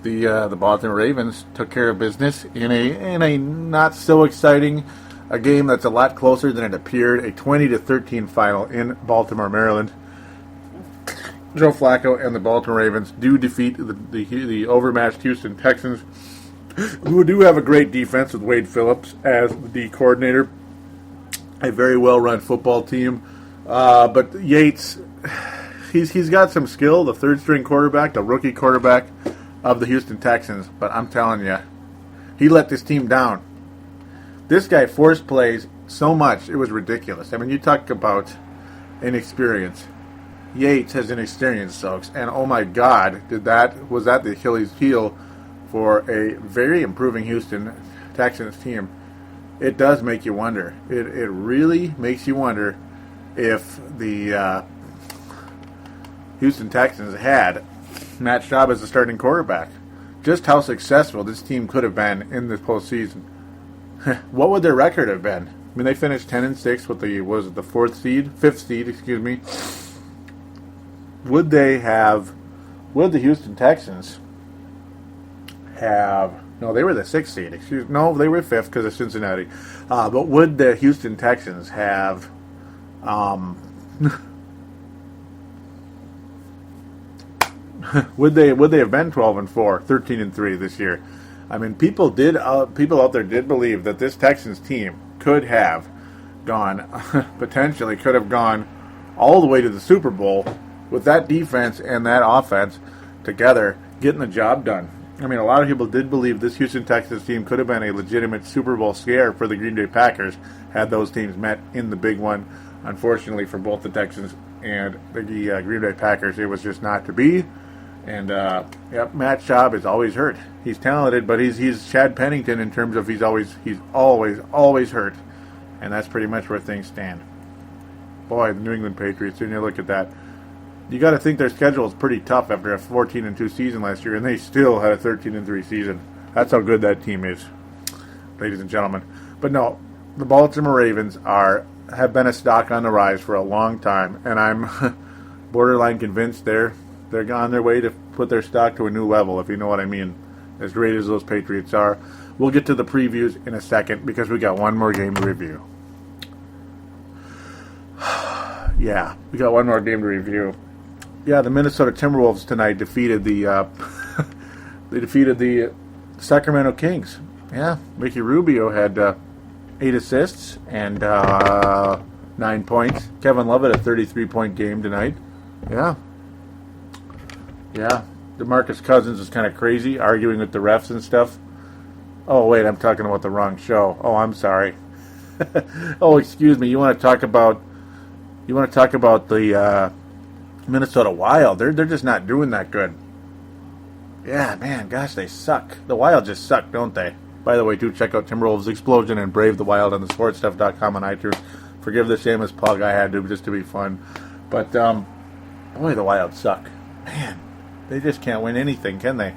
the Baltimore Ravens took care of business in a not so exciting a game that's a lot closer than it appeared. A 20-13 final in Baltimore, Maryland. Joe Flacco and the Baltimore Ravens do defeat the overmatched Houston Texans, who do have a great defense with Wade Phillips as the coordinator. A very well-run football team, but Yates. He's got some skill, the third-string quarterback, the rookie quarterback of the Houston Texans. But I'm telling you, he let this team down. This guy forced plays so much, it was ridiculous. I mean, you talk about inexperience. Yates has inexperience, folks. And oh my God, was that the Achilles heel for a very improving Houston Texans team? It does make you wonder. It really makes you wonder if the Houston Texans had Matt Schaub as the starting quarterback. Just how successful this team could have been in the postseason. What would their record have been? I mean, they finished 10-6 with the fifth seed, excuse me. Would the Houston Texans have? No, they were the 6th seed. No, they were 5th because of Cincinnati. But would the Houston Texans have? Would they have been 12-4, 13-3 this year? I mean, people out there did believe that this Texans team could have gone all the way to the Super Bowl with that defense and that offense together, getting the job done. I mean, a lot of people did believe this Houston Texans team could have been a legitimate Super Bowl scare for the Green Bay Packers had those teams met in the big one. Unfortunately for both the Texans and the Green Bay Packers, it was just not to be. And Matt Schaub is always hurt. He's talented, but he's Chad Pennington in terms of he's always hurt, and that's pretty much where things stand. Boy, the New England Patriots. When you look at that, you got to think their schedule is pretty tough after a 14-2 season last year, and they still had a 13-3 season. That's how good that team is, ladies and gentlemen. But no, the Baltimore Ravens have been a stock on the rise for a long time, and I'm borderline convinced they're on their way to put their stock to a new level, if you know what I mean, as great as those Patriots are. We'll get to the previews in a second because we got one more game to review. Yeah, we got one more game to review. Yeah, the Minnesota Timberwolves tonight defeated the Sacramento Kings. Yeah, Ricky Rubio had 8 assists and 9 points. Kevin Love had a 33-point game tonight. Yeah. DeMarcus Cousins is kind of crazy, arguing with the refs and stuff. Oh, wait, I'm talking about the wrong show. Oh, I'm sorry. Oh, excuse me. You want to talk about the Minnesota Wild? They're just not doing that good. Yeah, man, gosh, they suck. The Wild just suck, don't they? By the way, do check out Timberwolves Explosion and Brave the Wild on the sportstuff.com on iTunes. Forgive the shameless plug I had to just to be fun. But, boy, the Wild suck. Man, they just can't win anything, can they?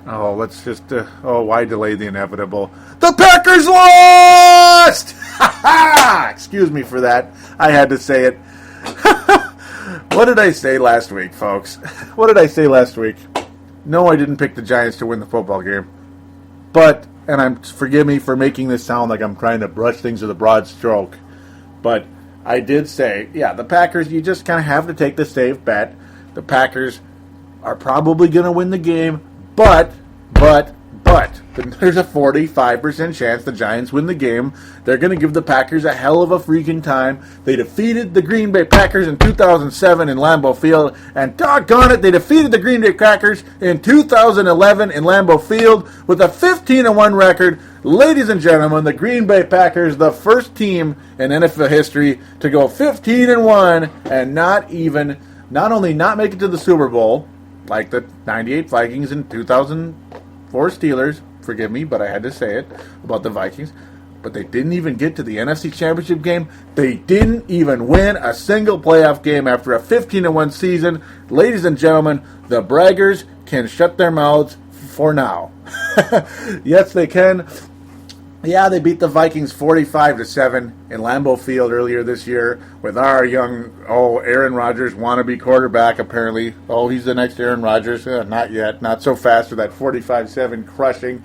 Oh, let's just... why delay the inevitable? The Packers lost! Excuse me for that. I had to say it. What did I say last week, folks? What did I say last week? No, I didn't pick the Giants to win the football game. But, and forgive me for making this sound like I'm trying to brush things with a broad stroke, but I did say, yeah, the Packers, you just kind of have to take the safe bet. The Packers are probably going to win the game, but there's a 45% chance the Giants win the game. They're going to give the Packers a hell of a freaking time. They defeated the Green Bay Packers in 2007 in Lambeau Field, and doggone it, they defeated the Green Bay Packers in 2011 in Lambeau Field with a 15-1 record. Ladies and gentlemen, the Green Bay Packers, the first team in NFL history to go 15-1 and not only not make it to the Super Bowl, like the 98 Vikings and 2004 Steelers, forgive me, but I had to say it about the Vikings, but they didn't even get to the NFC Championship game. They didn't even win a single playoff game after a 15-1 season. Ladies and gentlemen, the braggers can shut their mouths for now. Yes, they can. Yeah, they beat the Vikings 45-7 in Lambeau Field earlier this year with our young, Aaron Rodgers wannabe quarterback, apparently. Oh, he's the next Aaron Rodgers. Not yet. Not so fast with that 45-7 crushing.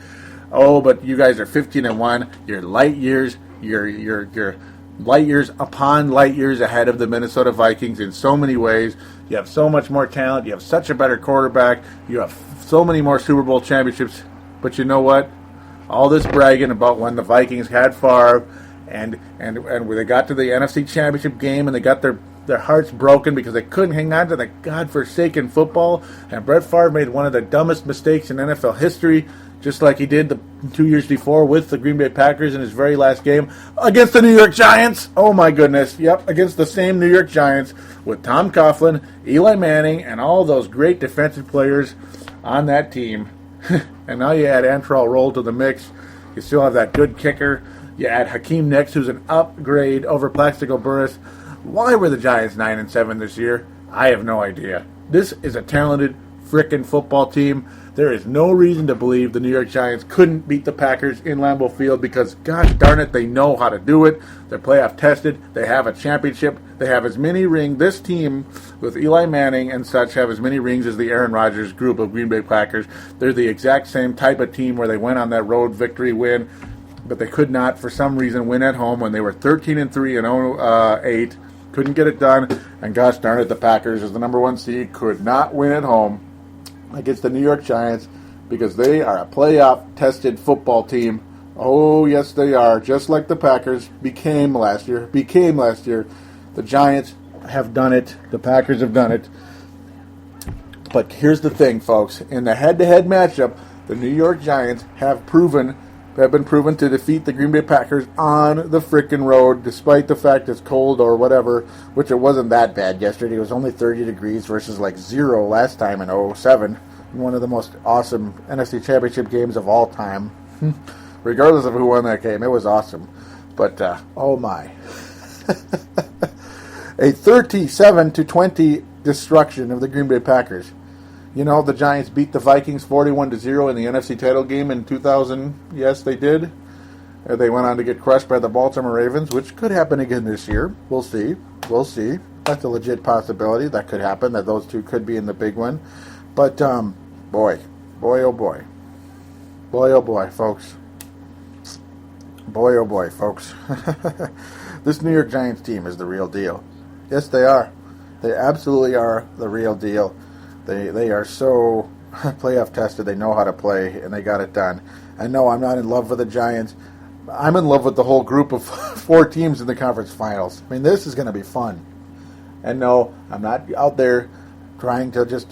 Oh, but you guys are 15-1. You're light years. You're light years upon light years ahead of the Minnesota Vikings in so many ways. You have so much more talent. You have such a better quarterback. You have so many more Super Bowl championships. But you know what? All this bragging about when the Vikings had Favre and when they got to the NFC Championship game and they got their hearts broken because they couldn't hang on to the godforsaken football, and Brett Favre made one of the dumbest mistakes in NFL history, just like he did the 2 years before with the Green Bay Packers in his very last game against the New York Giants. Oh my goodness, yep, against the same New York Giants with Tom Coughlin, Eli Manning, and all those great defensive players on that team. And now you add Antrell Roll to the mix. You still have that good kicker. You add Hakeem Nicks, who's an upgrade over Plaxico Burress. Why were the Giants 9-7 this year? I have no idea. This is a talented frickin' football team. There is no reason to believe the New York Giants couldn't beat the Packers in Lambeau Field because, gosh darn it, they know how to do it. They're playoff tested. They have a championship. They have as many rings. This team, with Eli Manning and such, have as many rings as the Aaron Rodgers group of Green Bay Packers. They're the exact same type of team where they went on that road victory win, but they could not, for some reason, win at home when they were 13-3 and 0-8. Couldn't get it done. And gosh darn it, the Packers, as the number one seed, could not win at home against the New York Giants because they are a playoff-tested football team. Oh, yes, they are. Just like the Packers became last year. The Giants have done it. The Packers have done it. But here's the thing, folks. In the head-to-head matchup, the New York Giants have been proven to defeat the Green Bay Packers on the frickin' road, despite the fact it's cold or whatever, which it wasn't that bad yesterday. It was only 30 degrees versus like 0 last time in 07. One of the most awesome NFC Championship games of all time. Regardless of who won that game, it was awesome. But, oh my. A 37-20 destruction of the Green Bay Packers. You know, the Giants beat the Vikings 41-0 in the NFC title game in 2000. Yes, they did. They went on to get crushed by the Baltimore Ravens, which could happen again this year. We'll see. That's a legit possibility. That could happen, that those two could be in the big one. But, boy, oh boy. Boy, oh boy, folks. Boy, oh boy, folks. This New York Giants team is the real deal. Yes, they are. They absolutely are the real deal. They are so playoff tested. They know how to play, and they got it done. And no, I'm not in love with the Giants. I'm in love with the whole group of 4 teams in the conference finals. I mean, this is going to be fun. And no, I'm not out there trying to just,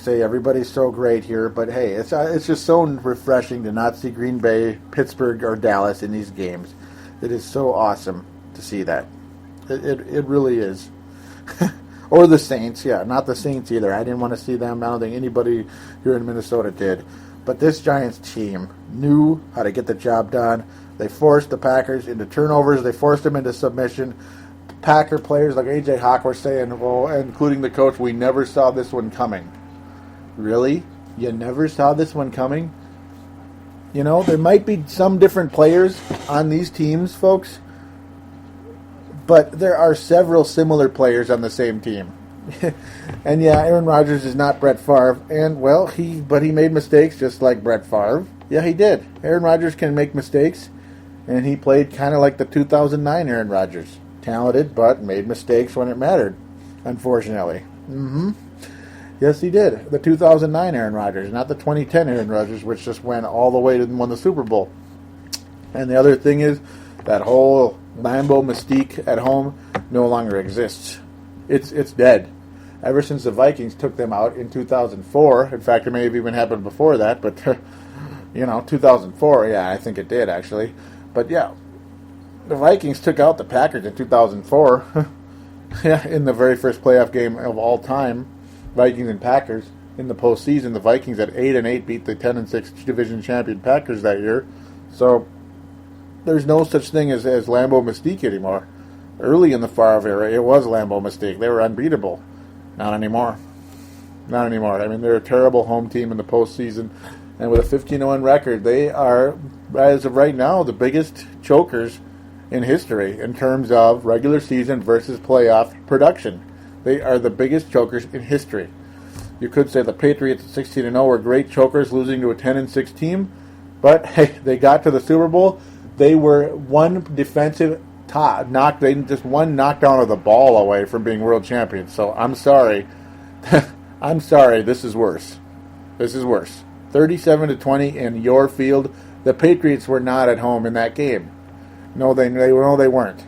say everybody's so great here. But, hey, it's just so refreshing to not see Green Bay, Pittsburgh, or Dallas in these games. It is so awesome to see that. It really is. Or the Saints, yeah, not the Saints either. I didn't want to see them. I don't think anybody here in Minnesota did. But this Giants team knew how to get the job done. They forced the Packers into turnovers. They forced them into submission. Packer players like A.J. Hawk were saying, well, including the coach, we never saw this one coming. Really? You never saw this one coming? You know, there might be some different players on these teams, folks, but there are several similar players on the same team. And yeah, Aaron Rodgers is not Brett Favre, and well, he made mistakes just like Brett Favre. Yeah, he did. Aaron Rodgers can make mistakes, and he played kind of like the 2009 Aaron Rodgers. Talented, but made mistakes when it mattered, unfortunately. Yes, he did. The 2009 Aaron Rodgers, not the 2010 Aaron Rodgers, which just went all the way to won the Super Bowl. And the other thing is, that whole Lambeau mystique at home no longer exists. It's dead. Ever since the Vikings took them out in 2004, in fact, it may have even happened before that, but, 2004, yeah, I think it did, actually. But, yeah, the Vikings took out the Packers in 2004, yeah, in the very first playoff game of all time, Vikings and Packers. In the postseason, the Vikings at 8-8 beat the 10-6 division champion Packers that year. So, there's no such thing as Lambeau Mystique anymore. Early in the Favre era, it was Lambeau Mystique. They were unbeatable. Not anymore. Not anymore. I mean, they're a terrible home team in the postseason. And with a 15-1 record, they are, as of right now, the biggest chokers in history in terms of regular season versus playoff production. They are the biggest chokers in history. You could say the Patriots at 16-0 were great chokers, losing to a 10-6 team. But, hey, they got to the Super Bowl. They were one defensive one knockdown of the ball away from being world champions. So I'm sorry. I'm sorry. This is worse. 37-20 in your field. The Patriots were not at home in that game. No, they weren't.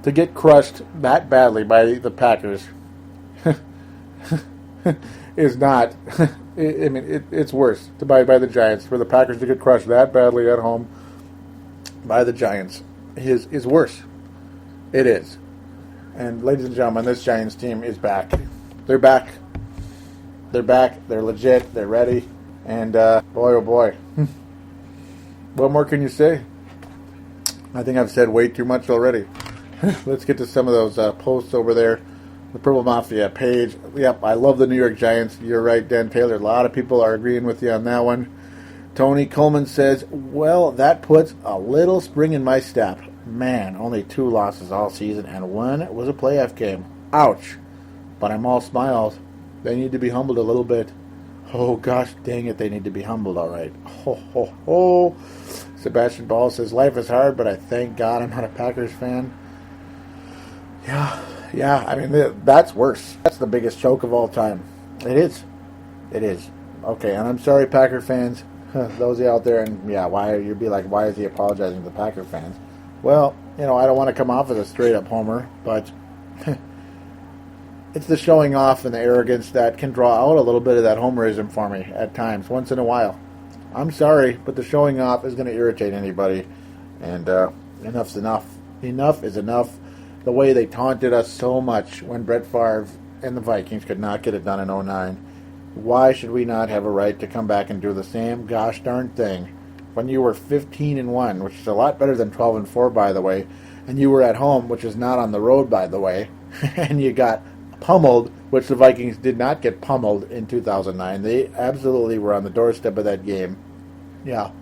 To get crushed that badly by the Packers is not. It's worse by the Giants. For the Packers to get crushed that badly at home by the Giants is worse. It is. And ladies and gentlemen, this Giants team is back. They're back. They're back. They're legit. They're ready. And boy, oh boy. What more can you say? I think I've said way too much already. Let's get to some of those posts over there the Purple Mafia page. Yep, I love the New York Giants. You're right, Dan Taylor. A lot of people are agreeing with you on that one. Tony Coleman says, well, that puts a little spring in my step. Man, only 2 losses all season, and one was a playoff game. Ouch. But I'm all smiles. They need to be humbled a little bit. Oh, gosh, dang it, they need to be humbled, all right. Ho, ho, ho. Sebastian Ball says, life is hard, but I thank God I'm not a Packers fan. Yeah, I mean, that's worse. That's the biggest choke of all time. It is. Okay, and I'm sorry, Packer fans, those of you out there, and yeah, you'd be like, why is he apologizing to the Packer fans? Well, I don't want to come off as a straight-up homer, but it's the showing off and the arrogance that can draw out a little bit of that homerism for me at times, once in a while. I'm sorry, but the showing off is going to irritate anybody, and enough's enough. Enough is enough. The way they taunted us so much when Brett Favre and the Vikings could not get it done in 2009. Why should we not have a right to come back and do the same gosh darn thing when you were 15-1, which is a lot better than 12-4, by the way, and you were at home, which is not on the road, by the way, and you got pummeled, which the Vikings did not get pummeled in 2009. They absolutely were on the doorstep of that game. Yeah.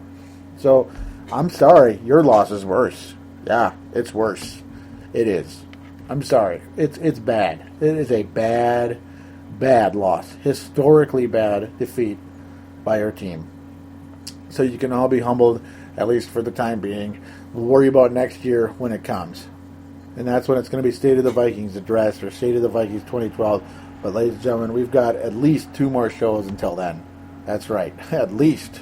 So, I'm sorry. Your loss is worse. Yeah, it's worse. It is. I'm sorry. It's bad. It is a bad loss. Historically bad defeat by our team. So you can all be humbled, at least for the time being. We'll worry about next year when it comes. And that's when it's going to be State of the Vikings addressed, or State of the Vikings 2012. But ladies and gentlemen, we've got at least 2 more shows until then. That's right. At least.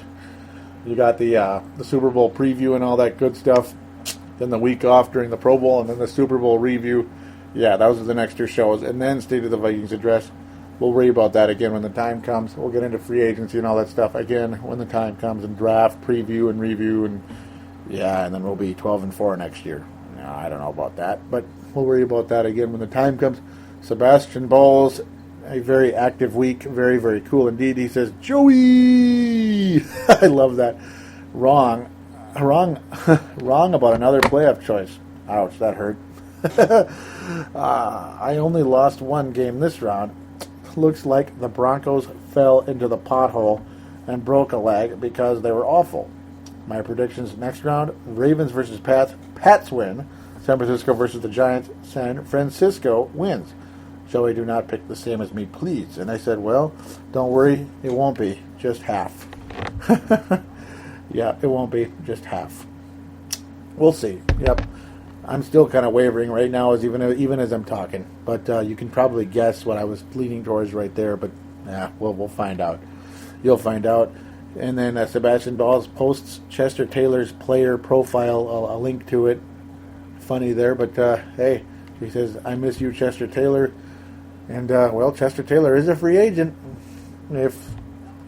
You got the Super Bowl preview and all that good stuff. Then the week off during the Pro Bowl, and then the Super Bowl review. Yeah, those are the next 2 shows. And then State of the Vikings address. We'll worry about that again when the time comes. We'll get into free agency and all that stuff again when the time comes, and draft, preview, and review. And and then we'll be 12-4 next year. I don't know about that, but we'll worry about that again when the time comes. Sebastian Balls, a very active week. Very, very cool indeed. He says, Joey! I love that. Wrong about another playoff choice. Ouch, that hurt. I only lost 1 game this round. Looks like the Broncos fell into the pothole and broke a leg because they were awful. My predictions next round: Ravens versus Pats. Pats win. San Francisco versus the Giants. San Francisco wins. Joey, do not pick the same as me, please. And I said, well, don't worry, it won't be. Just half. Yeah, it won't be. Just half. We'll see. Yep. I'm still kind of wavering right now, even as I'm talking. But you can probably guess what I was leaning towards right there. But we'll find out. You'll find out. And then Sebastian Balls posts Chester Taylor's player profile, a link to it. Funny there, but hey, he says, I miss you, Chester Taylor. And, Chester Taylor is a free agent. If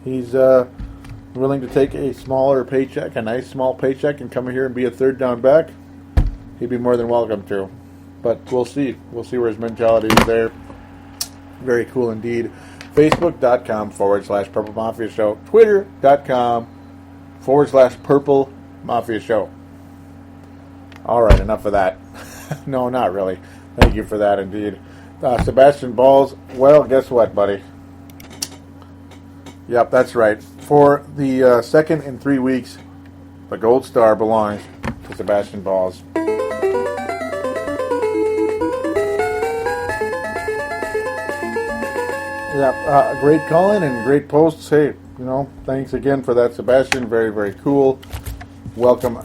he's willing to take a smaller paycheck, a nice small paycheck, and come here and be a third down back, he'd be more than welcome to. But we'll see. We'll see where his mentality is there. Very cool indeed. Facebook.com/Purple Mafia Show. Twitter.com/Purple Mafia Show. All right, enough of that. No, not really. Thank you for that indeed. Sebastian Balls, well, guess what, buddy? Yep, that's right. For the second in 3 weeks, the gold star belongs to Sebastian Balls. Yeah, great calling and great posts. Hey, thanks again for that, Sebastian. Very, very cool. Welcome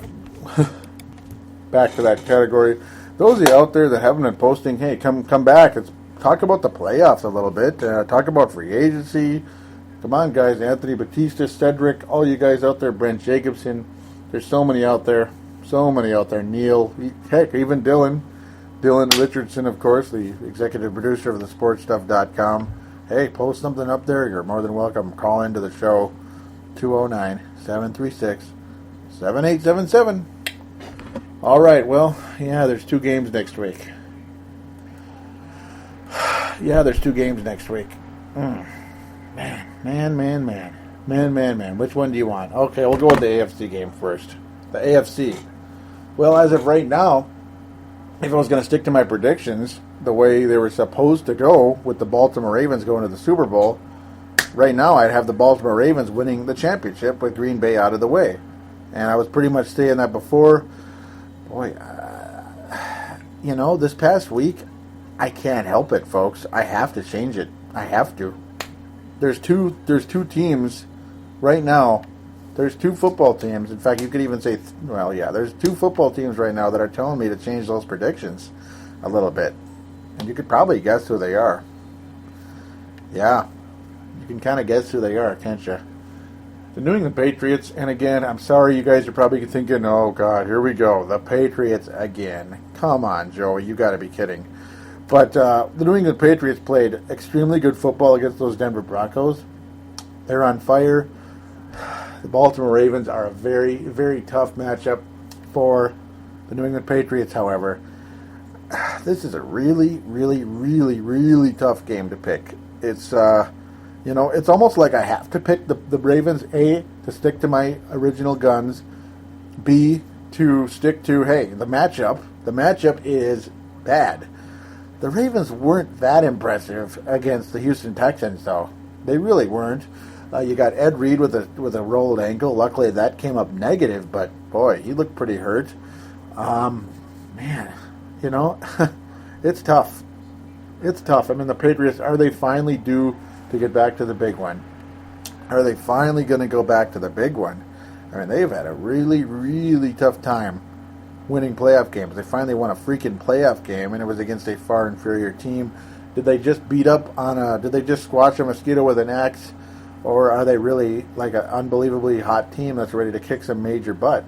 back to that category. Those of you out there that haven't been posting, hey, come back. Let's talk about the playoffs a little bit. Talk about free agency. Come on, guys. Anthony Batista, Cedric, all you guys out there, Brent Jacobson. There's so many out there. So many out there. Neil, heck, even Dylan. Dylan Richardson, of course, the executive producer of thesportstuff.com. Hey, post something up there. You're more than welcome. Call into the show, 209-736-7877. All right, well, there's 2 games next week. There's 2 games next week. Man. Which one do you want? Okay, we'll go with the AFC game first. The AFC. Well, as of right now, if I was going to stick to my predictions, the way they were supposed to go with the Baltimore Ravens going to the Super Bowl, right now I'd have the Baltimore Ravens winning the championship with Green Bay out of the way. And I was pretty much saying that before. Boy, this past week, I can't help it, folks. I have to change it. I have to. There's two teams right now. There's two football teams. In fact, you could even say, there's two football teams right now that are telling me to change those predictions a little bit. And you could probably guess who they are. Yeah, you can kind of guess who they are, can't you? The New England Patriots, and again, I'm sorry, you guys are probably thinking, oh God, here we go, the Patriots again. Come on, Joey, you got to be kidding. But the New England Patriots played extremely good football against those Denver Broncos. They're on fire. The Baltimore Ravens are a very, very tough matchup for the New England Patriots, however. This is a really, really, really, really tough game to pick. It's, it's almost like I have to pick the Ravens, A, to stick to my original guns, B, to stick to, hey, the matchup. The matchup is bad. The Ravens weren't that impressive against the Houston Texans, though. They really weren't. You got Ed Reed with a rolled ankle. Luckily, that came up negative, but boy, he looked pretty hurt. Man, it's tough. It's tough. I mean, the Patriots, are they finally due to get back to the big one? Are they finally going to go back to the big one? I mean, they've had a really, really tough time winning playoff games. They finally won a freaking playoff game, and it was against a far inferior team. Did they just did they just squash a mosquito with an axe? Or are they really like an unbelievably hot team that's ready to kick some major butt?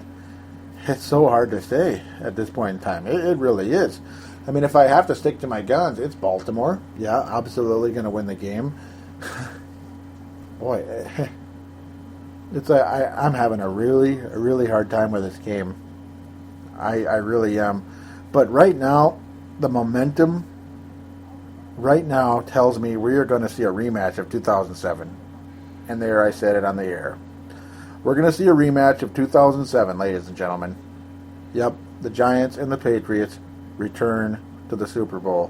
It's so hard to say at this point in time. It really is. I mean, if I have to stick to my guns, it's Baltimore. Yeah, absolutely going to win the game. Boy, I'm having a really hard time with this game. I really am. But right now, the momentum right now tells me we are going to see a rematch of 2007. And there I said it on the air. We're going to see a rematch of 2007, ladies and gentlemen. Yep, the Giants and the Patriots return to the Super Bowl.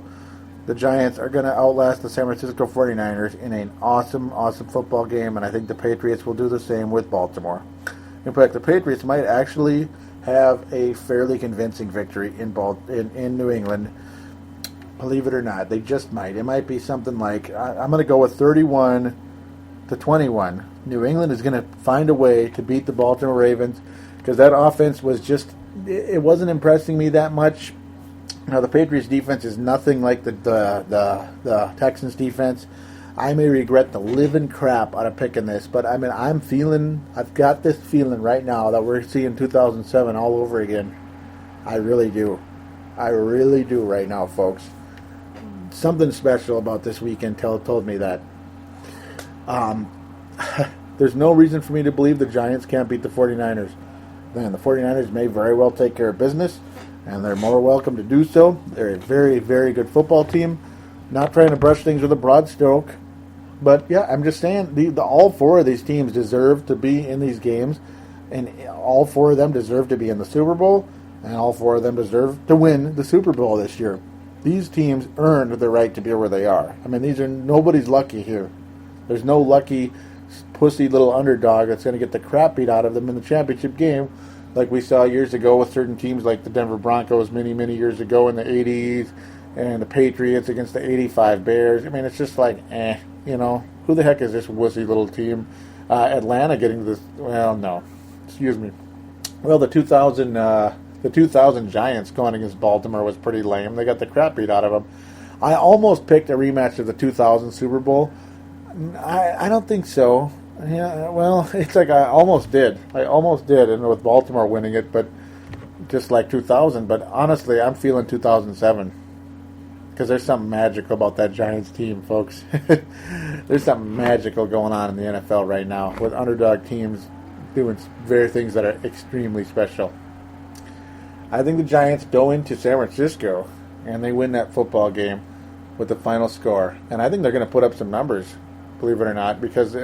The Giants are going to outlast the San Francisco 49ers in an awesome, awesome football game, and I think the Patriots will do the same with Baltimore. In fact, the Patriots might actually have a fairly convincing victory in New England. Believe it or not, they just might. It might be something like, I'm going to go with 31-21. New England is going to find a way to beat the Baltimore Ravens because that offense was just, it wasn't impressing me that much. Now, the Patriots defense is nothing like the Texans defense. I may regret the living crap out of picking this, but I mean, I've got this feeling right now that we're seeing 2007 all over again. I really do. I really do right now, folks. Something special about this weekend told me that. There's no reason for me to believe the Giants can't beat the 49ers. Then the 49ers may very well take care of business, and they're more welcome to do so. They're a very, very good football team. Not trying to brush things with a broad stroke, but yeah, I'm just saying all four of these teams deserve to be in these games, and all four of them deserve to be in the Super Bowl, and all four of them deserve to win the Super Bowl this year. These teams earned the right to be where they are. I mean, nobody's lucky here. There's no lucky pussy little underdog that's going to get the crap beat out of them in the championship game like we saw years ago with certain teams like the Denver Broncos many, many years ago in the 80s and the Patriots against the 85 Bears. I mean, it's just like, who the heck is this wussy little team? Atlanta getting this, no, excuse me. Well, the 2000 Giants going against Baltimore was pretty lame. They got the crap beat out of them. I almost picked a rematch of the 2000 Super Bowl. I don't think so. Yeah, well, it's like I almost did, and with Baltimore winning it, but just like 2000. But honestly, I'm feeling 2007 because there's something magical about that Giants team, folks. There's something magical going on in the NFL right now with underdog teams doing various things that are extremely special. I think the Giants go into San Francisco and they win that football game with the final score, and I think they're going to put up some numbers. Believe it or not, because,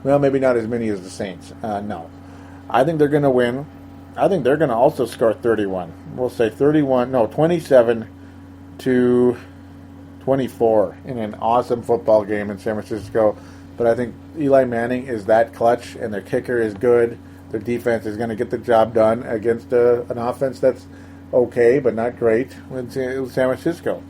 maybe not as many as the Saints. No. I think they're going to win. I think they're going to also score 31. We'll say 27-24. 28-24 in an awesome football game in San Francisco. But I think Eli Manning is that clutch, and their kicker is good. Their defense is going to get the job done against an offense that's okay, but not great with San Francisco.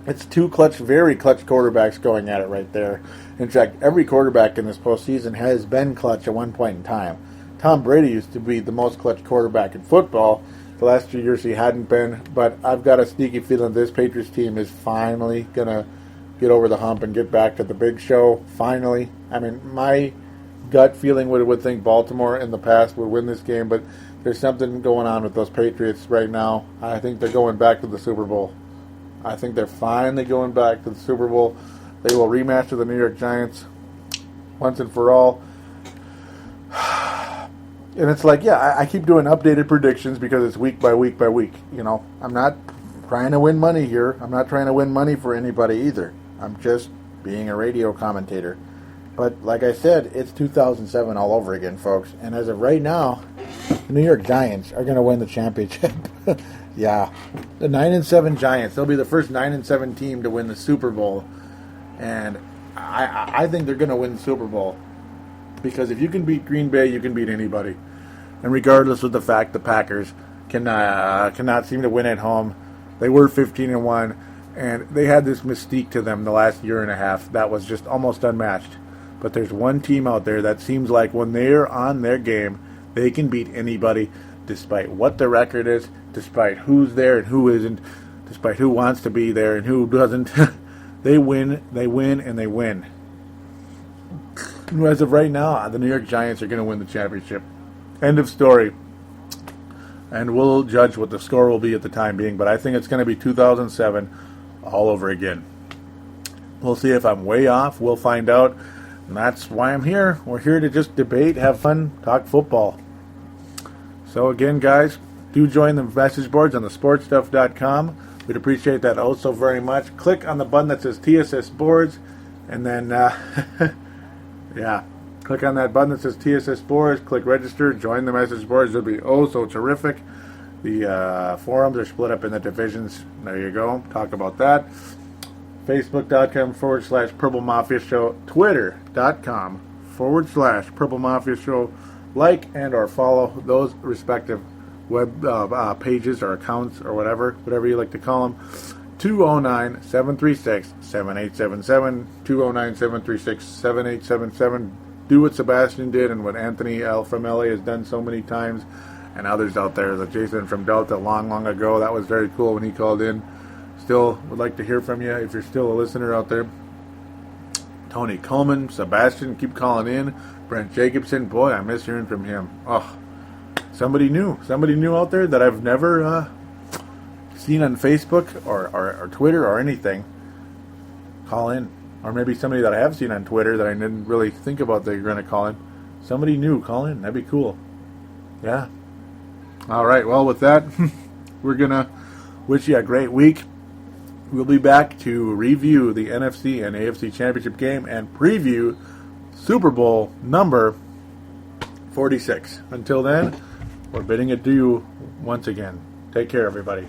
It's two very clutch quarterbacks going at it right there. In fact, every quarterback in this postseason has been clutch at one point in time. Tom Brady used to be the most clutch quarterback in football. The last 2 years he hadn't been, but I've got a sneaky feeling this Patriots team is finally going to get over the hump and get back to the big show. Finally. I mean, my gut feeling would think Baltimore in the past would win this game, but there's something going on with those Patriots right now. I think they're going back to the Super Bowl. I think they're finally going back to the Super Bowl. They will rematch with the New York Giants once and for all. And it's like, yeah, I keep doing updated predictions because it's week by week by week. You know, I'm not trying to win money here. I'm not trying to win money for anybody either. I'm just being a radio commentator. But like I said, it's 2007 all over again, folks. And as of right now, the New York Giants are going to win the championship. Yeah, the 9-7 Giants. They'll be the first 9-7 team to win the Super Bowl. And I think they're going to win the Super Bowl. Because if you can beat Green Bay, you can beat anybody. And regardless of the fact the Packers cannot seem to win at home, they were 15-1, and they had this mystique to them the last year and a half that was just almost unmatched. But there's one team out there that seems like when they're on their game, they can beat anybody, despite what the record is, despite who's there and who isn't, despite who wants to be there and who doesn't. They win, and they win. As of right now, the New York Giants are going to win the championship. End of story. And we'll judge what the score will be at the time being, but I think it's going to be 2007 all over again. We'll see if I'm way off. We'll find out. And that's why I'm here. We're here to just debate, have fun, talk football. So again, guys, do join the message boards on thesportstuff.com. We'd appreciate that also very much. Click on the button that says TSS Boards, and then click on that button that says TSS Boards, click register, join the message boards. It'll be oh so terrific. The forums are split up into divisions. There you go. Talk about that. Facebook.com/Purple Mafia Show. Twitter.com/Purple Mafia Show. Like and or follow those respective web pages or accounts or whatever you like to call them. 209-736-7877. 209-736-7877. Do what Sebastian did and what Anthony L. from LA has done so many times, and others out there. The Jason from Delta long ago. That was very cool when he called in. Still would like to hear from you if you're still a listener out there. Tony Coleman, Sebastian, keep calling in. Brent Jacobson, boy, I miss hearing from him. Oh, somebody new out there that I've never seen on Facebook or Twitter or anything. Call in. Or maybe somebody that I have seen on Twitter that I didn't really think about that you're going to call in. Somebody new, call in. That'd be cool. Yeah. All right, well, with that, we're going to wish you a great week. We'll be back to review the NFC and AFC Championship game and preview Super Bowl number 46. Until then, we're bidding adieu once again. Take care, everybody.